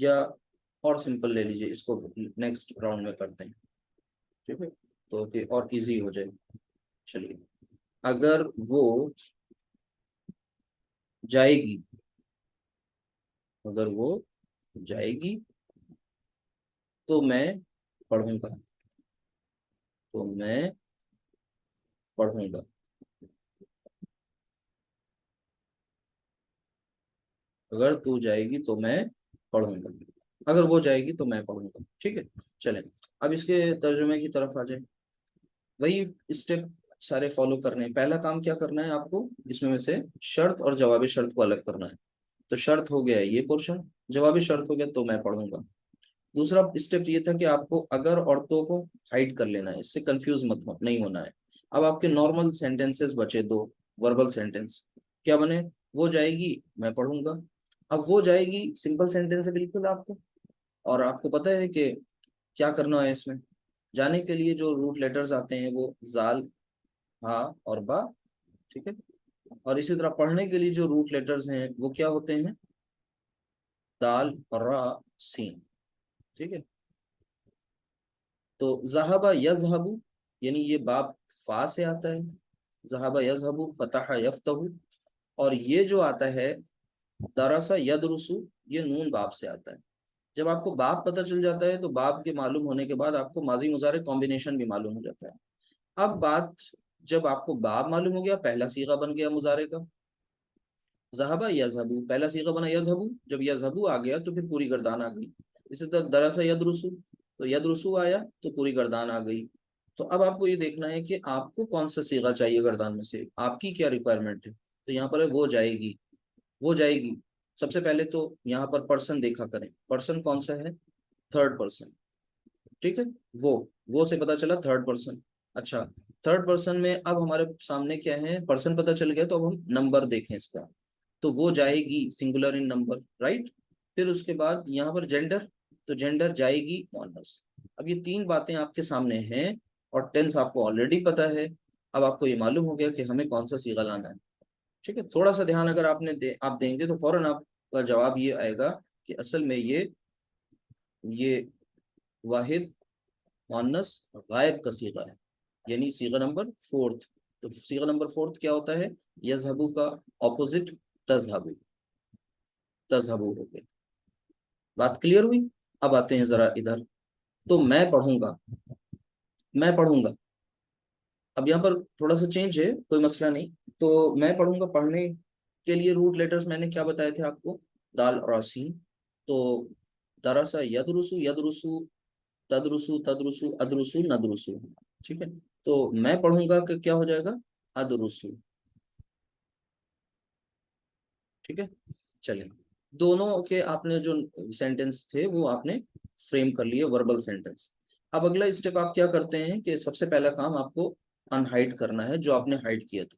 یا اور سمپل لے لیجیے، اس کو نیکسٹ راؤنڈ میں کرتے ہیں، ٹھیک ہے، تو کہ اور ایزی ہو جائے. چلیے، اگر وہ جائے گی، اگر وہ جائے گی تو میں پڑھوں گا، تو میں پڑھوں گا. اگر تو جائے گی تو میں پڑھوں گا، اگر وہ جائے گی تو میں پڑھوں گا. ٹھیک ہے، چلیں اب اس کے ترجمے کی طرف آ جائیں. وہی اسٹیپ سارے فالو کرنے ہیں. پہلا کام کیا کرنا ہے آپ کو، اس میں سے شرط اور جوابی شرط کو الگ کرنا ہے. تو شرط ہو گیا یہ پورشن، جوابی شرط ہو گیا تو میں پڑھوں گا. دوسرا اسٹیپ یہ تھا کہ آپ کو اگر اور تو کو ہائڈ کر لینا ہے، اس سے کنفیوز نہیں ہونا ہے. اب آپ کے نارمل سینٹینسز بچے دو، وربل سینٹینس کیا بنے، وہ جائے گی میں پڑھوں گا. اب وہ جائے گی سمپل سینٹینس ہے بالکل آپ کو، اور آپ کو پتہ ہے کہ کیا کرنا ہے اس میں. جانے کے لیے جو روٹ لیٹرز آتے ہیں وہ زال، ہا اور با. ٹھیک ہے، اور اسی طرح پڑھنے کے لیے جو روٹ لیٹرز ہیں وہ کیا ہوتے ہیں، دال، را، سین. ٹھیک ہے، تو ذہبہ یذہب، یعنی یہ باب فا سے آتا ہے، ذہبہ یذہب، فتح یفتح. اور یہ جو آتا ہے درسا یدرسو، یہ نون باب سے آتا ہے. جب آپ کو باب پتہ چل جاتا ہے تو باب کے معلوم ہونے کے بعد آپ کو ماضی مضارع کمبینیشن بھی معلوم ہو جاتا ہے. اب بات، جب آپ کو باب معلوم ہو گیا، پہلا صیغہ بن گیا مضارع کا، ذہبہ یذہبو، پہلا صیغہ بنا یذہبو. جب یذہبو آ گیا تو پھر پوری گردان آ گئی. اسی طرح درسا یدرسو، تو یدرسو آیا تو پوری گردان آ گئی. تو اب آپ کو یہ دیکھنا ہے کہ آپ کو کون سا صیغہ چاہیے گردان میں سے، آپ کی کیا ریکوائرمنٹ ہے. تو یہاں پر ہے وہ جائے گی، وہ جائے گی. سب سے پہلے تو یہاں پر پرسن دیکھا کریں، پرسن کون سا ہے، تھرڈ پرسن. ٹھیک ہے، وہ سے پتا چلا تھرڈ پرسن. اچھا، تھرڈ پرسن میں اب ہمارے سامنے کیا ہے، پرسن پتا چل گیا تو اب ہم نمبر دیکھیں اس کا. تو وہ جائے گی سنگولر ان نمبر، رائٹ. پھر اس کے بعد یہاں پر جینڈر، تو جینڈر جائے گی مؤنث. اب یہ تین باتیں آپ کے سامنے ہیں، اور ٹینس آپ کو آلریڈی پتا ہے. اب آپ کو یہ معلوم ہو گیا کہ ہمیں کون سا صیغہ لانا ہے. ٹھیک ہے، تھوڑا سا دھیان اگر آپ دیں گے تو فوراً آپ کا جواب یہ آئے گا کہ اصل میں یہ واحد مؤنث غائب کا صیغہ ہے، یعنی صیغہ نمبر فورتھ. تو صیغہ نمبر فورتھ کیا ہوتا ہے، یذہبو کا اپوزٹ تذہبو، تذہبو ہو گیا. بات کلیئر ہوئی. اب آتے ہیں ذرا ادھر. تو میں پڑھوں گا، میں پڑھوں گا. اب یہاں پر تھوڑا سا چینج ہے، کوئی مسئلہ نہیں. تو میں پڑھوں گا، پڑھنے کے لیے روٹ لیٹرز میں نے کیا بتایا تھے آپ کو، دال اور سین. تو درسا یدرسو، یدرسو، تدرسو، تدرسو، ادرسو، ندرسو. ٹھیک ہے، تو میں پڑھوں گا کہ کیا ہو جائے گا، ادرسو. ٹھیک ہے، چلیں دونوں کے آپ نے جو سینٹینس تھے وہ آپ نے فریم کر لیے وربل سینٹینس. اب اگلا اسٹیپ آپ کیا کرتے ہیں کہ سب سے پہلا کام آپ کو ان ہائڈ کرنا ہے جو آپ نے ہائڈ کیا تھا.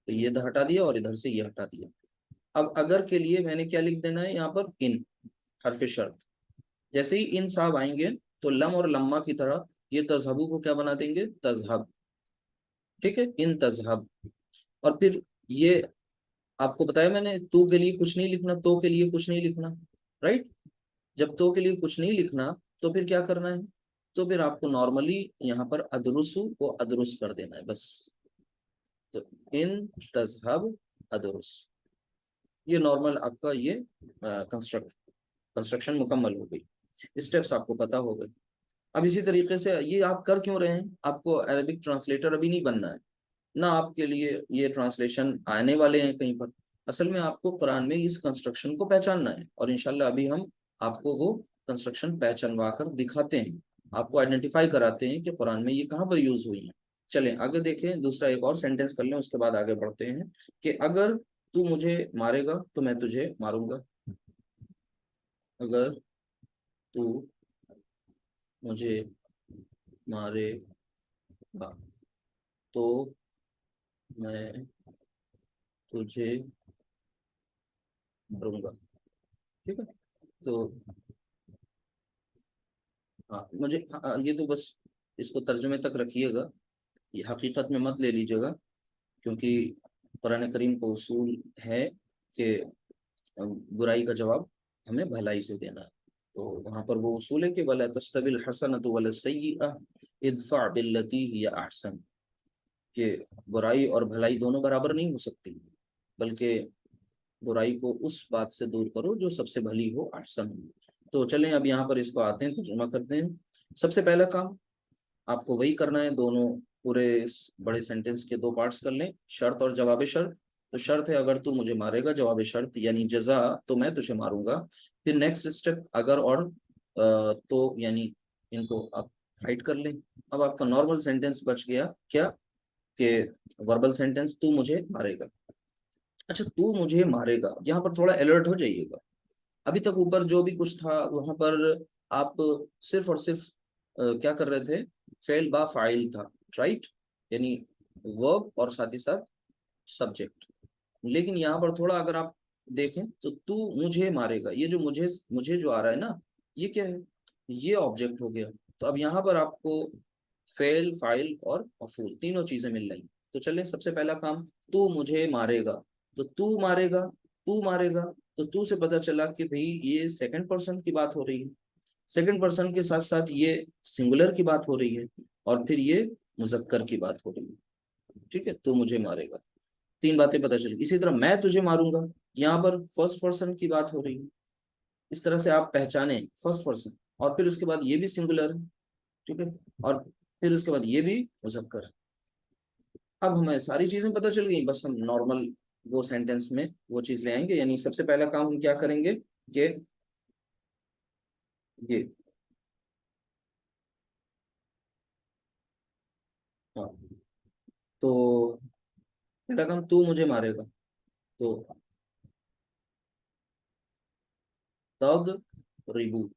تو یہ ادھر ہٹا دیا اور ادھر سے یہ ہٹا دیا. اب اگر کے لیے میں نے کیا لکھ دینا ہے یہاں پر، ان حرف شرط. جیسے ہی ان صاحب آئیں گے تو لم اور لما کی طرح یہ تذہبو کو کیا بنا دیں گے، تذہب. ٹھیک ہے، ان تذہب. اور پھر یہ آپ کو بتایا میں نے، تو کے لیے کچھ نہیں لکھنا، تو کے لیے کچھ نہیں لکھنا، رائٹ. جب تو کے لیے کچھ نہیں لکھنا تو پھر کیا کرنا ہے، تو پھر آپ کو نارملی یہاں پر ادرسو کو ادرس کر دینا ہے بس. تو ان تذہب ادرس، یہ نارمل آپ کا یہ کنسٹرکشن مکمل ہو گئی. اسٹیپس آپ کو پتا ہو گئے. اب اسی طریقے سے یہ آپ کر کیوں رہے ہیں، آپ کو عربک ٹرانسلیٹر ابھی نہیں بننا ہے، نہ آپ کے لیے یہ ٹرانسلیشن آنے والے ہیں کہیں پر. اصل میں آپ کو قرآن میں اس کنسٹرکشن کو پہچاننا ہے، اور انشاءاللہ ابھی ہم آپ کو وہ کنسٹرکشن پہچانوا کر دکھاتے ہیں، آپ کو آئیڈینٹیفائی کراتے ہیں کہ قرآن میں یہ کہاں پر یوز ہوئی ہیں. چلیں آگے دیکھیں، دوسرا ایک اور سینٹینس کر لیں، اس کے بعد آگے بڑھتے ہیں کہ اگر تو مجھے مارے گا تو میں تجھے ماروں گا. اگر تو مجھے مارے گا تو میں تجھے ماروں گا. ٹھیک ہے، تو ہاں مجھے یہ تو بس اس کو ترجمے تک رکھیے گا، یہ حقیقت میں مت لے لیجیے گا، کیونکہ قرآن کریم کو اصول ہے کہ برائی کا جواب ہمیں بھلائی سے دینا ہے. تو وہاں پر وہ اصول ہے کہ وَلَا تَسْتَوِي الْحَسَنَةُ وَلَا السَّيِّئَةُ ادْفَعْ بِالَّتِي هِيَ أَحْسَنُ، کہ برائی اور بھلائی دونوں برابر نہیں ہو سکتی، بلکہ برائی کو اس بات سے دور کرو جو سب سے بھلی ہو، احسن ہو. تو چلیں اب یہاں پر اس کو آتے ہیں، ترجمہ کرتے ہیں. سب سے پہلا کام آپ کو وہی کرنا ہے، دونوں پورے اس بڑے سینٹینس کے دو پارٹس کر لیں، شرط اور جواب شرط. تو شرط ہے اگر تو مجھے مارے گا، جواب شرط یعنی جزا تو میں تجھے ماروں گا. پھر نیکسٹ اسٹیپ اگر اور تو یعنی ان کو آپ ہائڈ کر لیں. اب آپ کا نارمل سینٹینس بچ گیا کیا، کہ وربل سینٹینس تو مجھے مارے گا. اچھا تو مجھے مارے گا، یہاں پر تھوڑا الرٹ ہو جائیے گا. ابھی تک اوپر جو بھی کچھ تھا وہاں پر آپ صرف اور صرف کیا کر رہے تھے، فعل با فاعل تھا، رائٹ، یعنی ورب اور ساتھ ہی ساتھ سبجیکٹ. لیکن یہاں پر تھوڑا اگر آپ دیکھیں تو مجھے مارے گا، یہ جو مجھے جو آ رہا ہے نا، یہ کیا ہے، یہ آبجیکٹ ہو گیا. تو اب یہاں پر آپ کو فعل فاعل اور مفعول تینوں چیزیں مل رہی. تو چلیں سب سے پہلا کام، تو مجھے مارے گا. تو مارے گا، تو مارے گا، تو سے پتہ چلا کہ بھئی یہ سیکنڈ پرسن کی بات ہو رہی ہے، سیکنڈ پرسن کے ساتھ ساتھ یہ سنگولر کی بات ہو رہی ہے، اور پھر یہ مذکر کی بات ہو رہی ہے. ٹھیک ہے، تو مجھے مارے گا، تین باتیں پتہ چلی. اسی طرح میں تجھے ماروں گا، یہاں پر فرسٹ پرسن کی بات ہو رہی ہے. اس طرح سے آپ پہچانیں فرسٹ پرسن، اور پھر اس کے بعد یہ بھی سنگولر ہے. ٹھیک ہے، اور پھر اس کے بعد یہ بھی مذکر. اب ہمیں ساری چیزیں پتہ چل گئی، بس ہم نارمل وہ سینٹینس میں وہ چیز لے آئیں گے. یعنی سب سے پہلا کام ہم کیا کریں گے کہ یہ ہاں، تو پہلا کام تو مجھے مارے گا، تو تد ریبو،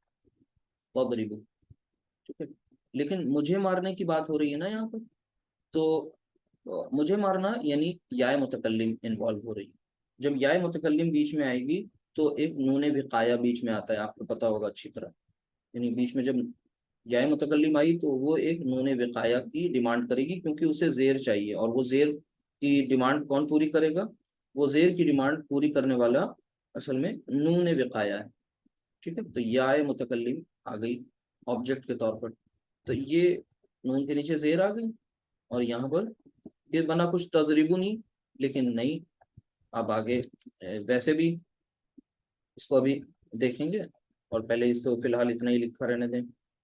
تد ریبو. ٹھیک ہے، لیکن مجھے مارنے کی بات ہو رہی ہے نا یہاں پر. تو مجھے مارنا یعنی یا متکلم انوالو ہو رہی ہے. جب یا متکلم بیچ میں آئے گی تو ایک نون وقایا بیچ میں آتا ہے، آپ کو پتا ہوگا اچھی طرح. یعنی بیچ میں جب یا متکلم آئی تو وہ ایک نون وقایا کی ڈیمانڈ کرے گی، کیونکہ اسے زیر چاہیے، اور وہ زیر کی ڈیمانڈ کون پوری کرے گا، وہ زیر کی ڈیمانڈ پوری کرنے والا اصل میں نون وقایا ہے. ٹھیک ہے، تو یا متکلم آ گئی آبجیکٹ کے طور پر. تو یہ نون کے نیچے زیر آ گئی، اور یہاں پر یہ بنا کچھ تجریبو نہیں، لیکن نہیں. اب آگے ویسے بھی اس کو ابھی دیکھیں گے، اور پہلے اس کو فی الحال اتنا ہی لکھا رہنے دیں.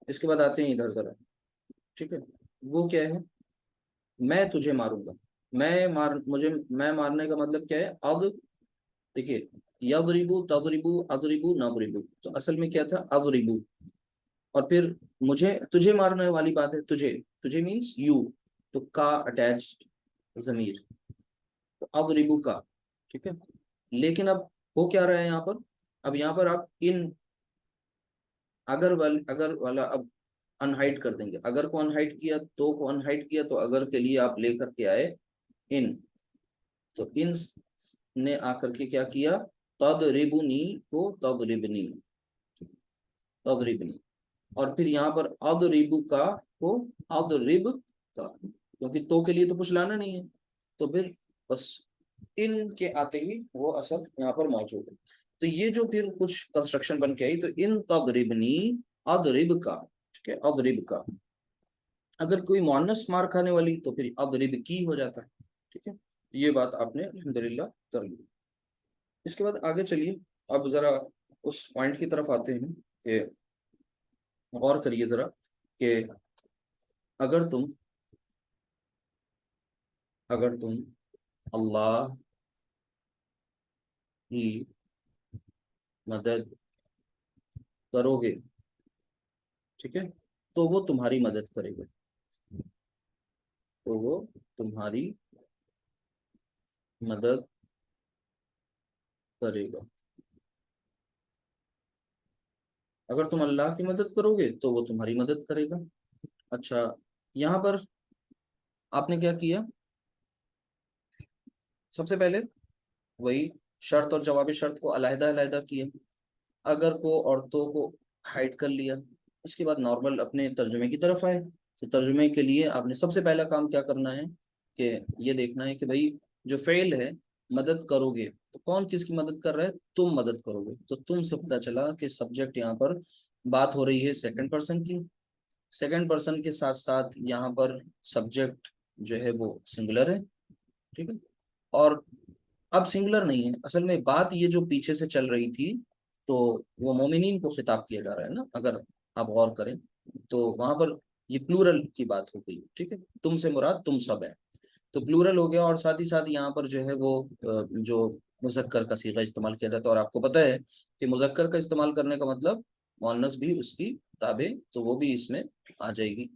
اس کے بعد آتے ہیں ادھر ذرا. ٹھیک ہے، وہ کیا ہے، میں تجھے ماروں گا. میں مارنے کا مطلب کیا ہے، اب دیکھیے، یضربو تضربو اضربو نضربو، تو اصل میں کیا تھا، اضربو. اور پھر تجھے مارنے والی بات ہے، تجھے مینس یو، تو کا اٹیچڈ ضمیر، تو اضربو کا. ٹھیک ہے، لیکن اب ہو کیا رہا ہے یہاں پر، اب یہاں پر آپ ان اگر والا اب انہائٹ کر دیں گے. اگر کو انہائٹ کیا، تو کو انہائٹ کیا، تو اگر کے لیے آپ لے کر کے آئے ان، تو ان نے آ کر کے کیا کیا، تضربنی کو تضربنی، تضربنی. اور پھر یہاں پر اضرب کا کو اضرب کا، کیونکہ تو کے لیے تو کچھ لانا نہیں ہے، تو پھر بس ان کے آتے ہی وہ اثر یہاں پر موجود ہے. تو یہ جو پھر کچھ کنسٹرکشن بن کے آئی، تو ان تضربنی اضرب کا. ٹھیک ہے، اضرب کا. اگر کوئی مؤنث مار کھانے والی تو پھر اضرب کی ہو جاتا ہے. ٹھیک ہے، یہ بات آپ نے الحمدللہ کر لی. اس کے بعد آگے چلیے، اب ذرا اس پوائنٹ کی طرف آتے ہیں کہ غور کریے ذرا، کہ اگر تم اللہ کی مدد کرو گے، ٹھیک ہے، تو وہ تمہاری مدد کرے گا، تو وہ تمہاری مدد کرے گا. اگر تم اللہ کی مدد کرو گے تو وہ تمہاری مدد کرے گا. اچھا، یہاں پر آپ نے کیا کیا، سب سے پہلے وہی شرط اور جواب شرط کو علیحدہ علیحدہ کیا، اگر کو اور تو کو ہائڈ کر لیا. اس کے بعد نارمل اپنے ترجمے کی طرف آئے. تو ترجمے کے لیے آپ نے سب سے پہلا کام کیا کرنا ہے، کہ یہ دیکھنا ہے کہ بھائی جو فعل ہے مدد کرو گے، تو کون کس کی مدد کر رہا ہے؟ تم مدد کرو گے. تو تم سے پتہ چلا کہ سبجیکٹ یہاں پر بات ہو رہی ہے سیکنڈ پرسن کی. سیکنڈ پرسن کے ساتھ ساتھ یہاں پر سبجیکٹ جو ہے وہ سنگولر ہے. ٹھیک ہے. اور اب سنگولر نہیں ہے اصل میں، بات یہ جو پیچھے سے چل رہی تھی تو وہ مومنین کو خطاب کیا جا رہا ہے نا، اگر آپ غور کریں تو وہاں پر یہ پلورل کی بات ہو گئی. ٹھیک ہے. تم سے مراد تم سب ہے تو پلورل ہو گیا. اور ساتھ ہی ساتھ یہاں پر جو ہے وہ جو مذکر کا صیغہ استعمال کیا جاتا ہے، اور آپ کو پتہ ہے کہ مذکر کا استعمال کرنے کا مطلب مؤنث بھی اس کی تابع، تو وہ بھی اس میں آ جائے گی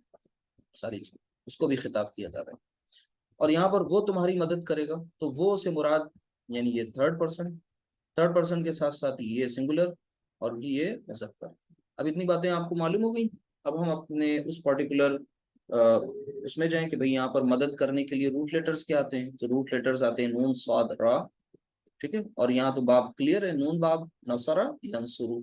ساری چیز، اس کو بھی خطاب کیا جا رہا ہے. اور یہاں پر وہ تمہاری مدد کرے گا تو وہ سے مراد یعنی یہ تھرڈ پرسن کے ساتھ ساتھ یہ سنگولر اور یہ مذکر. اب اتنی باتیں آپ کو معلوم ہو گئی. اب ہم اپنے اس پارٹیکولر اس میں جائیں کہ بھئی یہاں پر مدد کرنے کے لیے روٹ لیٹرز کیا آتے ہیں. تو روٹ لیٹرز آتے ہیں نون صاد را. ٹھیک ہے. اور یہاں تو باب کلیئر ہے، نون باب نصرہ ینصرو.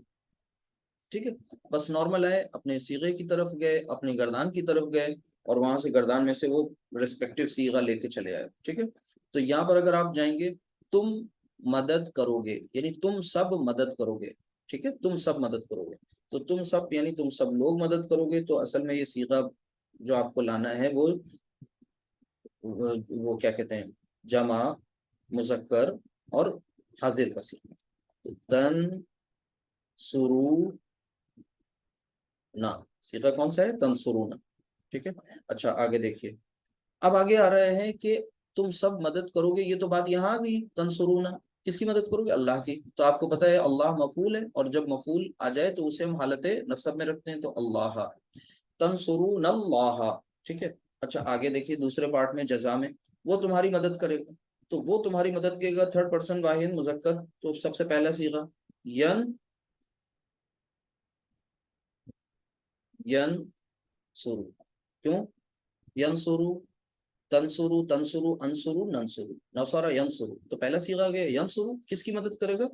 ٹھیک ہے. بس نارمل ہے، اپنے صیغے کی طرف گئے، اپنے گردان کی طرف گئے اور وہاں سے گردان میں سے وہ ریسپیکٹیو صیغہ لے کے چلے آئے. ٹھیک ہے. تو یہاں پر اگر آپ جائیں گے تم مدد کرو گے یعنی تم سب مدد کرو گے. ٹھیک ہے. تم سب مدد کرو گے تو تم سب یعنی تم سب لوگ مدد کرو گے. تو اصل میں یہ صیغہ جو آپ کو لانا ہے وہ کیا کہتے ہیں، جمع مذکر اور حاضر کا صیغہ. تن سرو نا صیغہ کون سا ہے؟ تنصرون. ٹھیک ہے. اچھا آگے دیکھیے. اب آگے آ رہے ہیں کہ تم سب مدد کرو گے. یہ تو بات یہاں آ گئی تنصرون، کس کی مدد کرو گے؟ اللہ کی. تو آپ کو پتہ ہے اللہ مفعول ہے اور جب مفعول آ جائے تو اسے ہم حالت نصب میں رکھتے ہیں. تو اللہ تنصرون اللہ. ٹھیک ہے. اچھا آگے دیکھیے دوسرے پارٹ میں جزا میں وہ تمہاری مدد کرے گا. تو وہ تمہاری مدد کرے گا تھرڈ پرسن واحد مذکر. تو سب سے پہلا صیغہ ین سرو. کیوں ینسرو؟ تنسرو انسرو ننسرو نوسارا ینسرو. تو پہلا صیغہ آ گیا ینسرو. کس کی مدد کرے گا؟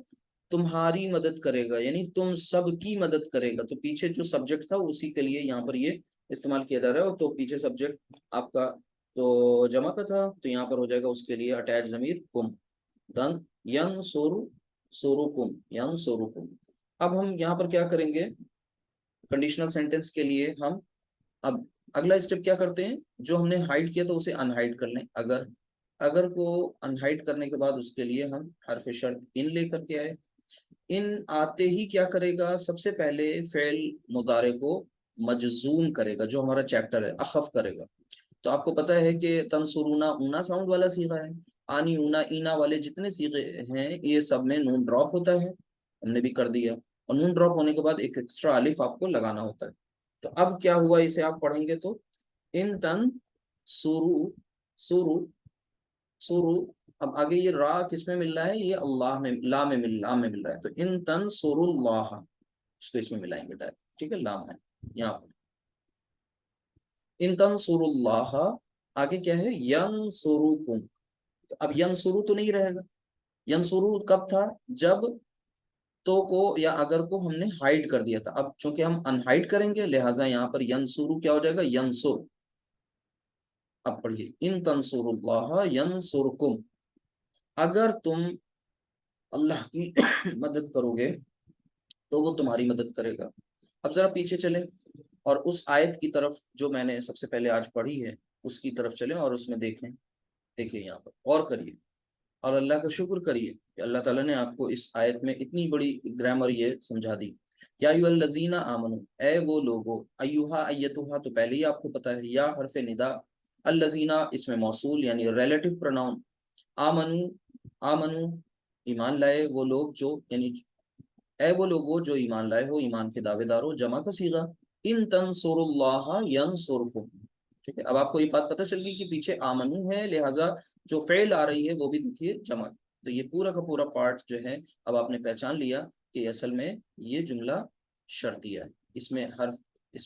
تمہاری مدد کرے گا یعنی تم سب کی مدد کرے گا. تو پیچھے جو سبجیکٹ تھا اسی کے لیے یہاں پر یہ استعمال کیا جا رہا ہے. تو پیچھے سبجیکٹ آپ کا تو جمع کا تھا تو یہاں پر ہو جائے گا اس کے لیے اٹیچ ضمیر کم. دن ینسرو سورکم ینسرکم. اب ہم یہاں پر کیا کریں گے؟ کنڈیشنل سینٹینس کے لیے ہم اب اگلا اسٹیپ کیا کرتے ہیں، جو ہم نے ہائڈ کیا تو اسے ان ہائڈ کر لیں. اگر کو ان ہائڈ کرنے کے بعد اس کے لیے ہم حرف شرط ان لے کر کے آئے. ان آتے ہی کیا کرے گا؟ سب سے پہلے فعل مضارع کو مجزوم کرے گا، جو ہمارا چیپٹر ہے اخف کرے گا. تو آپ کو پتہ ہے کہ تنصرونا اونا ساؤنڈ والا صیغہ ہے. آنی اونا اینا والے جتنے صیغے ہیں یہ سب میں نون ڈراپ ہوتا ہے، ہم نے بھی کر دیا. اور نون ڈراپ ہونے کے بعد ایک ایکسٹرا الف آپ کو لگانا ہوتا ہے. تو اب کیا ہوا، اسے آپ پڑھیں گے تو ان تن سورو سورو سورو. اب آگے یہ را کس میں مل رہا ہے؟ یہ اللہ میں لا میں مل رہا ہے. تو ان تن سور اللہ اس کو اس میں ملائیں گے ڈائریکٹ. ٹھیک ہے. لام ہے یہاں پر ان تن سور اللہ. آگے کیا ہے؟ ینصروکم. تو اب ینصرو تو نہیں رہے گا. ینصرو کب تھا؟ جب تو کو یا اگر کو ہم نے ہائڈ کر دیا تھا. اب چونکہ ہم ان ہائڈ کریں گے لہٰذا یہاں پر ینصرو کیا ہو جائے گا؟ ینصر. اب پڑھیے ان تنصر اللہ ینصرکم. اگر تم اللہ کی مدد کرو گے تو وہ تمہاری مدد کرے گا. اب ذرا پیچھے چلیں اور اس آیت کی طرف جو میں نے سب سے پہلے آج پڑھی ہے اس کی طرف چلیں اور اس میں دیکھیں یہاں پر غور کریے اور اللہ کا شکر کریے کہ اللہ تعالیٰ نے آپ کو اس آیت میں اتنی بڑی گرامر یہ سمجھا دی. یا ایھا الذین آمنو، اے وہ لوگو، ایھا ایتھا تو پہلے ہی آپ کو پتہ ہے، یا حرف ندا، الذین اس میں موصول یعنی ریلیٹو پروناؤن، آمنو ایمان لائے وہ لوگ جو یعنی اے وہ لوگو جو ایمان لائے ہو، ایمان کے دعوے دار ہو. جمع کا صیغہ ان تنصر اللہ ینصرکم. ٹھیک ہے. اب آپ کو یہ بات پتہ چل گئی کہ پیچھے آمنو ہے لہٰذا جو فعل آ رہی ہے وہ بھی دیکھیے جمع. تو یہ پورا کا پورا پارٹ جو ہے اب آپ نے پہچان لیا کہ اصل میں یہ جملہ شرطیہ ہے. اس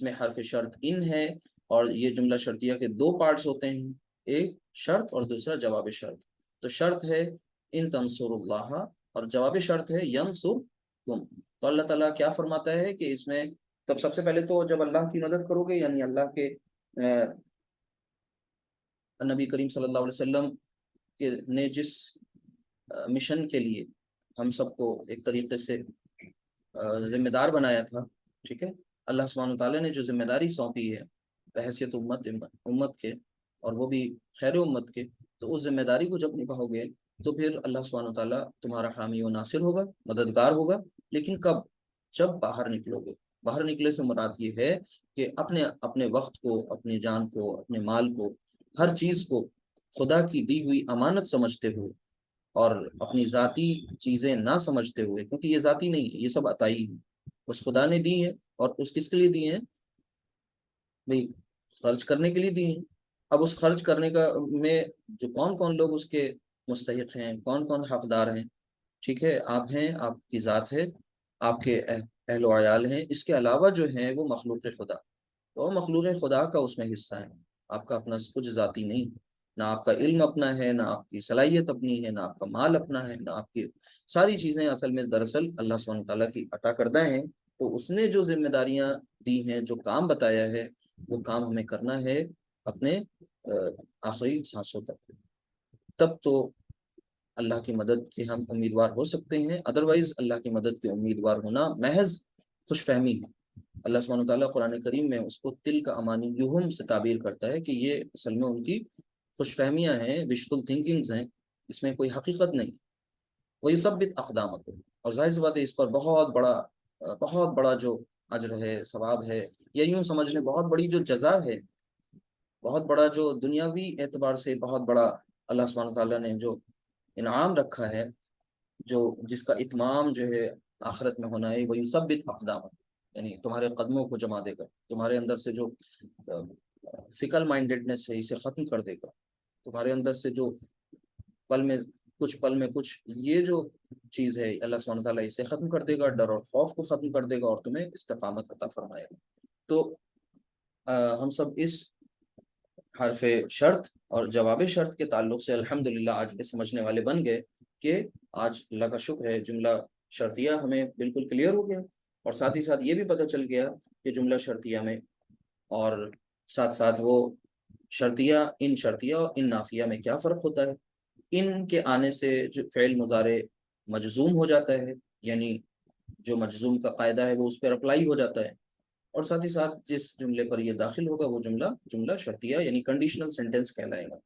میں حرف شرط ان ہے اور یہ جملہ شرطیہ کے دو پارٹس ہوتے ہیں، ایک شرط اور دوسرا جواب شرط. تو شرط ہے ان تنصر اللہ اور جواب شرط ہے ینصرکم. تو اللہ تعالیٰ کیا فرماتا ہے کہ اس میں تب سب سے پہلے تو جب اللہ کی مدد کرو گے یعنی اللہ کے نبی کریم صلی اللہ علیہ وسلم نے جس مشن کے لیے ہم سب کو ایک طریقے سے ذمہ دار بنایا تھا، ٹھیک ہے، اللہ سبحانہ تعالیٰ نے جو ذمہ داری سونپی ہے بحیثیت امت کے، اور وہ بھی خیر امت کے، تو اس ذمہ داری کو جب نبھاؤ گے تو پھر اللہ سبحانہ تعالیٰ تمہارا حامی و ناصر ہوگا، مددگار ہوگا۔ لیکن کب؟ جب باہر نکلو گے۔ باہر نکلے سے مراد یہ ہے کہ اپنے اپنے وقت کو، اپنی جان کو، اپنے مال کو، ہر چیز کو خدا کی دی ہوئی امانت سمجھتے ہوئے، اور اپنی ذاتی چیزیں نہ سمجھتے ہوئے، کیونکہ یہ ذاتی نہیں ہے، یہ سب عطائی ہے، اس خدا نے دی ہے، اور اس کس کے لیے دی ہیں بھئی؟ خرچ کرنے کے لیے دی ہیں۔ اب اس خرچ کرنے کا میں جو کون کون لوگ اس کے مستحق ہیں، کون کون حقدار ہیں، ٹھیک ہے، آپ ہیں، آپ کی ذات ہے، آپ کے اہل و عیال ہیں، اس کے علاوہ جو ہیں وہ مخلوق خدا، تو مخلوق خدا کا اس میں حصہ ہے، آپ کا اپنا کچھ ذاتی نہیں، نہ آپ کا علم اپنا ہے، نہ آپ کی صلاحیت اپنی ہے، نہ آپ کا مال اپنا ہے، نہ آپ کی ساری چیزیں اصل میں دراصل اللہ سبحانہ تعالیٰ کی عطا کردہ ہیں۔ تو اس نے جو ذمہ داریاں دی ہیں، جو کام بتایا ہے، وہ کام ہمیں کرنا ہے اپنے آخری سانسوں تک، تب تو اللہ کی مدد کے ہم امیدوار ہو سکتے ہیں، ادروائز اللہ کی مدد کے امیدوار ہونا محض خوش فہمی ہے۔ اللہ سبحانہ تعالیٰ قرآن کریم میں اس کو تل کا امانی یوہم سے تعبیر کرتا ہے کہ یہ اصل میں ان کی خوش فہمیاں ہیں، وشفل تھنکنگز ہیں، اس میں کوئی حقیقت نہیں۔ وہ یثبت اقدامکم، اور ظاہر سی بات ہے اس پر بہت بڑا جو اجر ہے، ثواب ہے، یا یوں سمجھ لیں بہت بڑی جو جزا ہے، بہت بڑا جو دنیاوی اعتبار سے بہت بڑا اللہ سبحانہ تعالیٰ نے جو انعام رکھا ہے، جو جس کا اتمام جو ہے آخرت میں ہونا ہے، وہ یثبت اقدامکم، یعنی تمہارے قدموں کو جما دے گا، تمہارے اندر سے جو فکل مائنڈڈنس ہے اسے ختم کر دے گا، تمہارے اندر سے جو پل میں کچھ یہ جو چیز ہے اللہ سبحانہ تعالیٰ اسے ختم کر دے گا، ڈر اور خوف کو ختم کر دے گا، اور تمہیں استقامت عطا فرمائے گا۔ تو ہم سب اس حرف شرط اور جواب شرط کے تعلق سے الحمدللہ آج کے سمجھنے والے بن گئے کہ آج اللہ کا شکر ہے جملہ شرطیہ ہمیں بالکل کلیئر ہو گیا، اور ساتھ ہی ساتھ یہ بھی پتہ چل گیا کہ جملہ شرطیہ میں اور ساتھ ساتھ وہ شرطیہ اور ان نافیہ میں کیا فرق ہوتا ہے۔ ان کے آنے سے جو فعل مضارع مجزوم ہو جاتا ہے، یعنی جو مجزوم کا قاعدہ ہے وہ اس پر اپلائی ہو جاتا ہے، اور ساتھ ہی ساتھ جس جملے پر یہ داخل ہوگا وہ جملہ شرطیہ یعنی کنڈیشنل سینٹینس کہلائے گا۔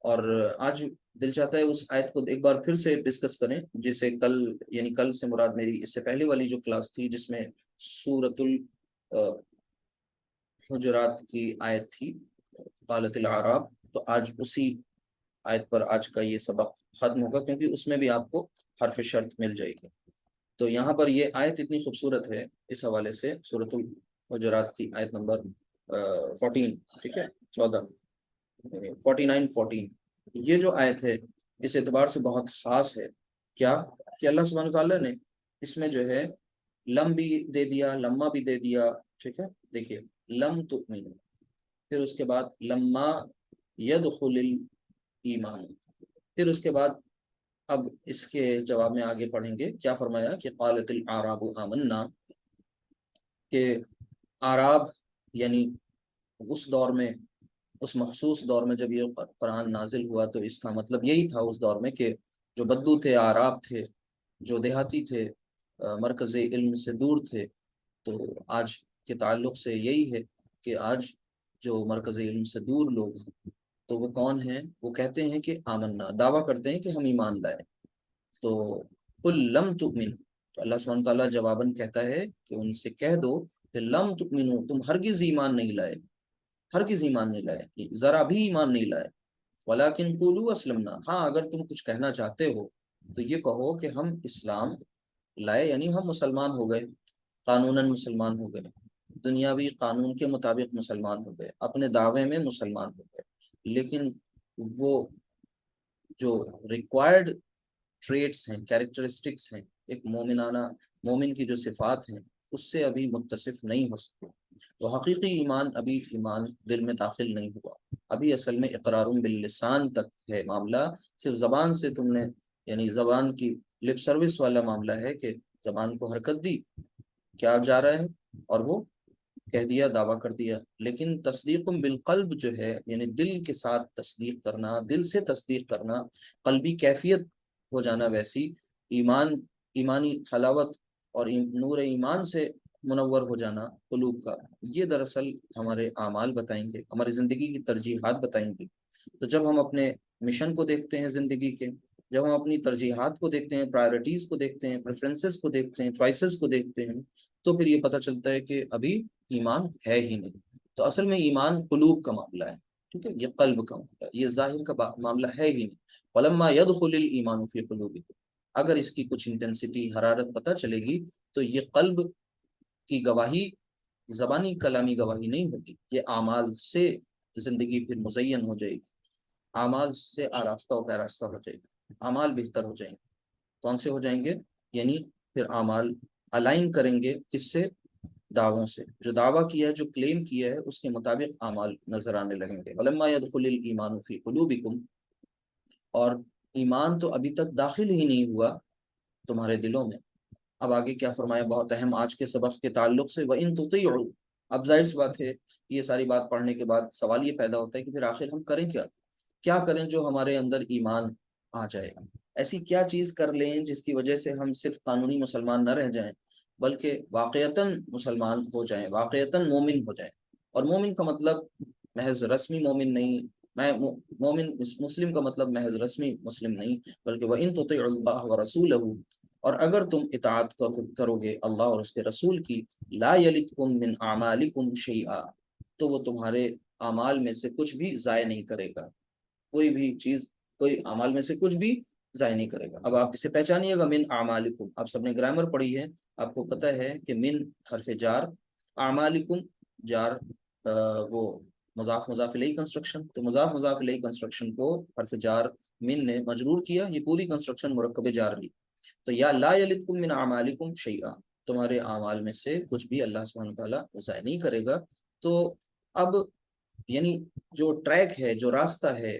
اور آج دل چاہتا ہے اس آیت کو ایک بار پھر سے ڈسکس کریں، جسے کل سے مراد میری اس سے پہلے والی جو کلاس تھی جس میں سورۃ الحجرات کی آیت تھی قالت الاعراب، تو آج اسی آیت پر آج کا یہ سبق ختم ہوگا، کیونکہ اس میں بھی آپ کو حرف شرط مل جائے گی۔ تو یہاں پر یہ آیت اتنی خوبصورت ہے اس حوالے سے، سورۃ الحجرات کی آیت نمبر 14، ٹھیک ہے، 14، 49 14، یہ جو آیت ہے اس اعتبار سے بہت خاص ہے، کیا کہ اللہ سبحانہ تعالیٰ نے اس میں جو ہے لم بھی دے دیا، لما بھی دے دیا، ٹھیک ہے، دیکھیے لم تؤمنوا، پھر اس کے بعد لما یدخل الایمان، پھر اس کے بعد اب اس کے جواب میں آگے پڑھیں گے کیا فرمایا کہ قالت الاعراب آمنا، کہ اعراب یعنی اس دور میں، اس مخصوص دور میں جب یہ قرآن نازل ہوا تو اس کا مطلب یہی تھا اس دور میں کہ جو بدو تھے، اعراب تھے، جو دیہاتی تھے، مرکز علم سے دور تھے، تو آج کے تعلق سے یہی ہے کہ آج جو مرکز علم سے دور لوگ ہیں تو وہ کون ہیں؟ وہ کہتے ہیں کہ آمنا، دعویٰ کرتے ہیں کہ ہم ایمان لائے، تو قل لم تؤمن، تو اللہ سبحانہ تعالیٰ جواباً کہتا ہے کہ ان سے کہہ دو کہ لم تؤمنو، تم ہرگز ایمان نہیں لائے، ہرگز ایمان نہیں لائے، ذرا بھی ایمان نہیں لائے، ولیکن قولوا اسلمنا، ہاں اگر تم کچھ کہنا چاہتے ہو تو یہ کہو کہ ہم اسلام لائے، یعنی ہم مسلمان ہو گئے، قانوناً مسلمان ہو گئے، دنیاوی قانون کے مطابق مسلمان ہو گئے، اپنے دعوے میں مسلمان ہو گئے، لیکن وہ جو ریکوائرڈ ٹریٹس ہیں، کیریکٹرسٹکس ہیں، ایک مومن کی جو صفات ہیں اس سے ابھی متصف نہیں ہو سکتے، تو حقیقی ایمان ابھی ایمان دل میں داخل نہیں ہوا، ابھی اصل میں اقرار باللسان تک ہے معاملہ، صرف زبان سے تم نے، یعنی زبان کی لپ سروس والا معاملہ ہے کہ زبان کو حرکت دی، کیا جا رہا ہے، اور وہ کہہ دیا، دعویٰ کر دیا، لیکن تصدیق بالقلب جو ہے، یعنی دل کے ساتھ تصدیق کرنا، دل سے تصدیق کرنا، قلبی کیفیت ہو جانا، ویسی ایمانی حلاوت اور نور ایمان سے منور ہو جانا قلوب کا، یہ دراصل ہمارے اعمال بتائیں گے، ہماری زندگی کی ترجیحات بتائیں گے۔ تو جب ہم اپنے مشن کو دیکھتے ہیں زندگی کے، جب ہم اپنی ترجیحات کو دیکھتے ہیں، پرائرٹیز کو دیکھتے ہیں، پریفرنسز کو دیکھتے ہیں، چوائسیز کو دیکھتے ہیں، تو پھر یہ پتہ چلتا ہے کہ ابھی ایمان ہے ہی نہیں۔ تو اصل میں ایمان قلوب کا معاملہ ہے، ٹھیک ہے، یہ قلب کا معاملہ ہے، یہ ظاہر کا معاملہ ہے ہی نہیں۔ وَلَمَّا يَدْخُلِ الْإِيمَانُ فِي قُلُوبِكُمْ، اگر اس کی کچھ انٹینسٹی، حرارت پتہ چلے گی، تو یہ قلب کی گواہی زبانی کلامی گواہی نہیں ہوگی، یہ اعمال سے زندگی پھر مزین ہو جائے گی، اعمال سے آراستہ و پیراستہ ہو جائے گی، اعمال بہتر ہو جائیں گے۔ کون سے ہو جائیں گے؟ یعنی پھر اعمال الائن کریں گے کس سے؟ دعووں سے، جو دعویٰ کیا ہے، جو کلیم کیا ہے، اس کے مطابق اعمال نظر آنے لگیں گے۔ وَلَمَّا يَدْخُلِ الْإِيمَانُ فِي قُلُوبِكُمْ، اور ایمان تو ابھی تک داخل ہی نہیں ہوا تمہارے دلوں میں۔ اب آگے کیا فرمایا، بہت اہم آج کے سبق کے تعلق سے، وَإِن تُطِيعُوا، اب ظاہر سی بات ہے، یہ ساری بات پڑھنے کے بعد سوال یہ پیدا ہوتا ہے کہ پھر آخر ہم کریں کیا کریں جو ہمارے اندر ایمان آ جائے؟ ایسی کیا چیز کر لیں جس کی وجہ سے ہم صرف قانونی مسلمان نہ رہ جائیں، بلکہ واقعتاً مسلمان ہو جائیں، واقعتاً مومن ہو جائیں۔ اور مومن کا مطلب محض رسمی مومن نہیں، میں مومن مسلم کا مطلب محض رسمی مسلم نہیں، بلکہ وَإِن تُطِيعُوا اللَّهَ وَرَسُولَهُ، اور اگر تم اطاعت کرو گے اللہ اور اس کے رسول کی، لا یلدکم من اعمالکم شیئا، تو وہ تمہارے اعمال میں سے کچھ بھی ضائع نہیں کرے گا، کوئی بھی چیز، کوئی اعمال میں سے کچھ بھی ضائع نہیں کرے گا۔ اب آپ اسے پہچانیے گا، من اعمالکم، آپ سب نے گرامر پڑھی ہے، آپ کو پتہ ہے کہ من حرف جار، اعمالکم جار وہ مضاف الیہ کنسٹرکشن، تو مضاف الیہ کنسٹرکشن کو حرف جار من نے مجرور کیا، یہ پوری کنسٹرکشن مرکب جار لی۔ تو یا لا یلدکم من اعمالکم شیئا، تمہارے اعمال میں سے کچھ بھی اللہ سبحانہ وتعالیٰ ضائع نہیں کرے گا۔ تو اب یعنی جو ٹریک ہے، جو راستہ ہے،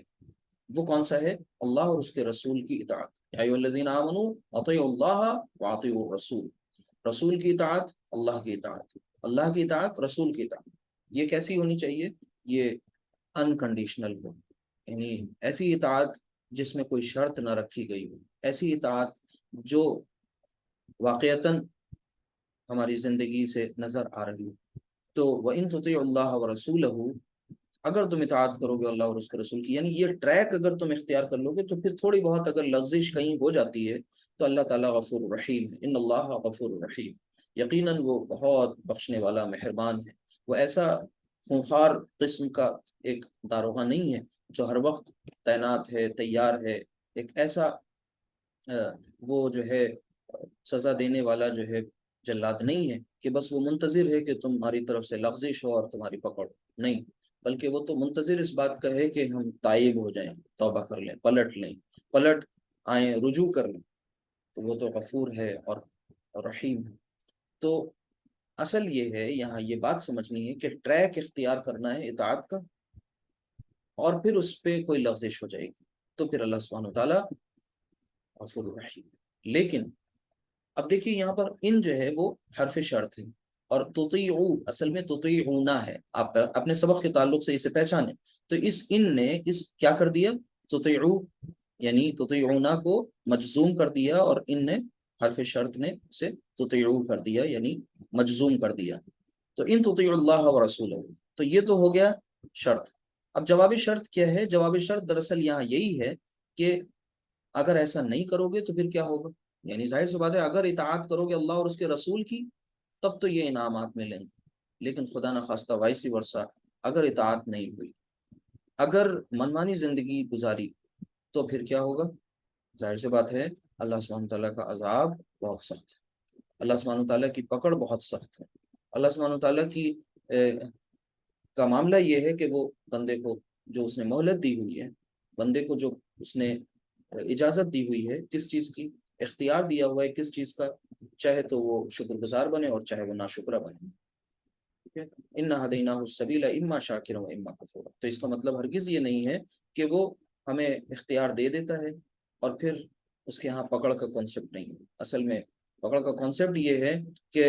وہ کون سا ہے؟ اللہ اور اس کے رسول کی اطاعت۔ یا ایھا الذین آمنوا اطیعوا اللہ واطیعوا الرسول، رسول کی اطاعت، اللہ کی اطاعت، اللہ کی اطاعت، رسول کی اطاعت، یہ کیسی ہونی چاہیے؟ یہ انکنڈیشنل ہو، یعنی ایسی اطاعت جس میں کوئی شرط نہ رکھی گئی ہو، ایسی اطاعت جو واقعتاً ہماری زندگی سے نظر آ رہی ہو۔ تو وَإِن تُطِيعُوا اللَّهَ وَرَسُولَهُ، اگر تم اطاعت کرو گے اللہ اور اس کے رسول کی، یعنی یہ ٹریک اگر تم اختیار کر لو گے، تو پھر تھوڑی بہت اگر لغزش کہیں ہو جاتی ہے تو اللہ تعالیٰ غفور رحیم ہے، ان اللہ غفور رحیم، یقیناً وہ بہت بخشنے والا مہربان ہے۔ وہ ایسا خونخوار قسم کا ایک داروغہ نہیں ہے جو ہر وقت تعینات ہے، تیار ہے، ایک ایسا وہ جو ہے سزا دینے والا جو ہے جلاد نہیں ہے کہ بس وہ منتظر ہے کہ تمہاری طرف سے لغزش ہو اور تمہاری پکڑ، نہیں، بلکہ وہ تو منتظر اس بات کا ہے کہ ہم تائب ہو جائیں، توبہ کر لیں، پلٹ لیں، پلٹ آئیں، رجوع کر لیں، تو وہ تو غفور ہے اور رحیم ہے۔ تو اصل یہ ہے، یہاں یہ بات سمجھنی ہے کہ ٹریک اختیار کرنا ہے اطاعت کا، اور پھر اس پہ کوئی لغزش ہو جائے گی تو پھر اللہ سبحانہ وتعالیٰ غفور الرحیم۔ لیکن اب دیکھیے یہاں پر ان جو ہے وہ حرف شرط ہے، اور تطیعو اصل میں تطیعونا ہے، آپ اپنے سبق کے تعلق سے اسے پہچانیں۔ تو اس ان نے اس کیا کر دیا؟ تطیعو، یعنی تطیعونا کو مجزوم کر دیا، اور ان نے حرف شرط نے اسے تطیعو کر دیا، یعنی مجزوم کر دیا۔ تو ان تطیعوا اللہ ورسولہ، تو یہ تو ہو گیا شرط۔ اب جواب شرط کیا ہے؟ جواب شرط دراصل یہاں یہی ہے کہ اگر ایسا نہیں کرو گے تو پھر کیا ہوگا؟ یعنی ظاہر سی بات ہے، اگر اطاعت کرو گے اللہ اور اس کے رسول کی تب تو یہ انعامات ملیں گے، لیکن خدا نخواستہ وائسی ورثہ اگر اطاعت نہیں ہوئی، اگر منمانی زندگی گزاری، تو پھر کیا ہوگا؟ ظاہر سی بات ہے، اللہ سبحانہ تعالیٰ کا عذاب بہت سخت ہے، اللہ سبحانہ تعالیٰ کی پکڑ بہت سخت ہے۔ اللہ سبحانہ تعالیٰ کی کا معاملہ یہ ہے کہ وہ بندے کو جو اس نے مہلت دی ہوئی ہے، بندے کو جو اس نے اجازت دی ہوئی ہے کس چیز کی، اختیار دیا ہوا ہے کس چیز کا، چاہے تو وہ شکر گزار بنے اور چاہے وہ ناشکرہ بنے، ٹھیک ہے۔ اِنَّا هَدَيْنَاهُ السَّبِيلَ إِمَّا شَاكِرًا وَإِمَّا كَفُورًا، تو اس کا مطلب ہرگز یہ نہیں ہے کہ وہ ہمیں اختیار دے دیتا ہے اور پھر اس کے ہاں پکڑ کا کانسیپٹ نہیں ہے۔ اصل میں پکڑ کا کانسیپٹ یہ ہے کہ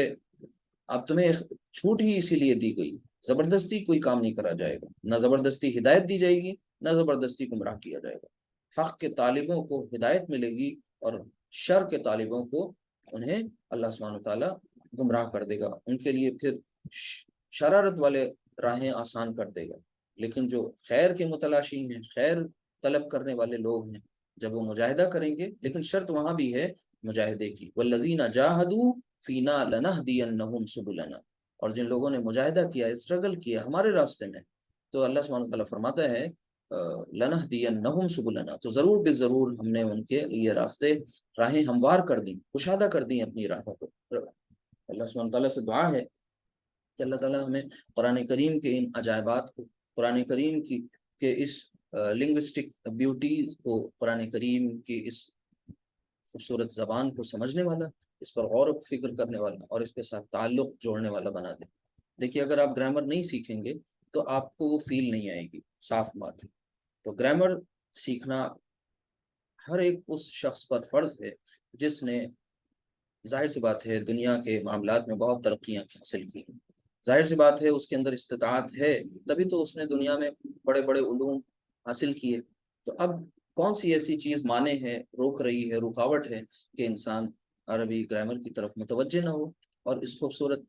اب تمہیں چھوٹ ہی اسی لیے دی گئی، زبردستی کوئی کام نہیں کرا جائے گا، نہ زبردستی ہدایت دی جائے گی، نہ زبردستی گمراہ کیا جائے گا۔ حق کے طالبوں کو ہدایت ملے گی اور شر کے طالبوں کو انہیں اللہ سبحانہ تعالیٰ گمراہ کر دے گا، ان کے لیے پھر شرارت والے راہیں آسان کر دے گا۔ لیکن جو خیر کے متلاشی ہیں، خیر طلب کرنے والے لوگ ہیں، جب وہ مجاہدہ کریں گے، لیکن شرط وہاں بھی ہے مجاہدے کی، والذین جاہدوا فینا لنہدینہم سبلنا، اور جن لوگوں نے مجاہدہ کیا، اسٹرگل کیا ہمارے راستے میں، تو اللہ سبحانہ تعالیٰ فرماتا ہے لنہدینہم سبلنا، تو ضرور بے ضرور ہم نے ان کے لیے راستے، راہیں ہموار کر دیں، کشادہ کر دیں اپنی راہوں کو۔ اللہ سبحانہ تعالیٰ سے دعا ہے کہ اللہ تعالیٰ ہمیں قرآن کریم کے ان عجائبات کو، قرآن کریم کی کہ اس لنگوسٹک بیوٹی کو، قرآن کریم کی اس خوبصورت زبان کو سمجھنے والا، اس پر غور و فکر کرنے والا، اور اس کے ساتھ تعلق جوڑنے والا بنا دے۔ دیکھیے اگر آپ گرامر نہیں سیکھیں گے تو آپ کو وہ فیل نہیں آئے گی، صاف بات ہے۔ تو گرامر سیکھنا ہر ایک اس شخص پر فرض ہے جس نے، ظاہر سی بات ہے، دنیا کے معاملات میں بہت ترقیاں حاصل کی، ظاہر سی بات ہے اس کے اندر استطاعت ہے، تبھی تو اس نے دنیا میں بڑے بڑے علوم حاصل کیے۔ تو اب کون سی ایسی چیز مانے ہے، روک رہی ہے، رکاوٹ ہے کہ انسان عربی گرامر کی طرف متوجہ نہ ہو اور اس خوبصورت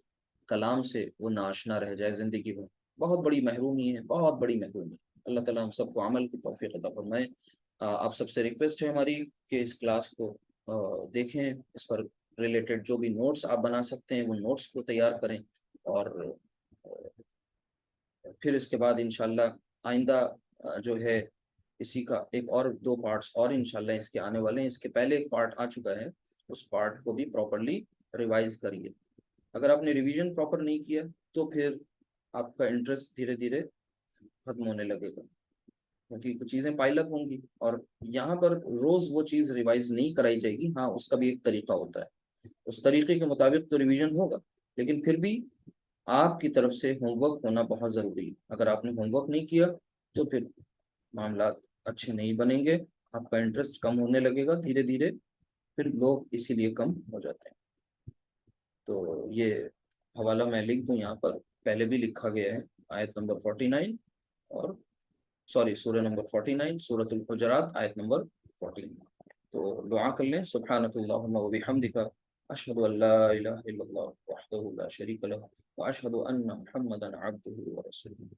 کلام سے وہ ناآشنا رہ جائے زندگی بھر؟ بہت بڑی محرومی ہے، بہت بڑی محرومی۔ اللہ تعالیٰ ہم سب کو عمل کی توفیق عطا فرمائے۔ آپ سب سے ریکویسٹ ہے ہماری کہ اس کلاس کو دیکھیں، اس پر ریلیٹڈ جو بھی نوٹس آپ بنا سکتے ہیں وہ نوٹس کو تیار کریں، اور پھر اس کے بعد انشاءاللہ آئندہ جو ہے اسی کا ایک اور 2 پارٹس اور انشاءاللہ اس کے آنے والے ہیں۔ اس کے پہلے ایک پارٹ آ چکا ہے، اس پارٹ کو بھی پراپرلی ریوائز کریے۔ اگر آپ نے ریویژن پراپر نہیں کیا تو پھر آپ کا انٹرسٹ دھیرے دھیرے ختم ہونے لگے گا، کیونکہ کچھ چیزیں پائل اپ ہوں گی، اور یہاں پر روز وہ چیز ریوائز نہیں کرائی جائے گی۔ ہاں اس کا بھی ایک طریقہ ہوتا ہے، اس طریقے کے مطابق تو ریویژن ہوگا، لیکن پھر بھی آپ کی طرف سے ہوم ورک ہونا بہت ضروری ہے۔ اگر آپ نے ہوم ورک نہیں کیا تو پھر معاملات اچھے نہیں بنیں گے، آپ کا انٹرسٹ کم ہونے لگے گا دھیرے دھیرے، پھر لوگ اسی لیے کم ہو جاتے ہیں۔ تو یہ حوالہ میں لکھ دوں یہاں پر، پہلے بھی لکھا گیا ہے، آیت نمبر 49، اور سورہ نمبر 49، سورۃ الحجرات، آیت نمبر 14۔ تو دعا کر لیں، سبحانک اللہم و بحمدک، اشہد ان لا الہ الا اللہ وحدہ لا شریک لہ، واشہد ان محمدا عبدہ ورسولہ۔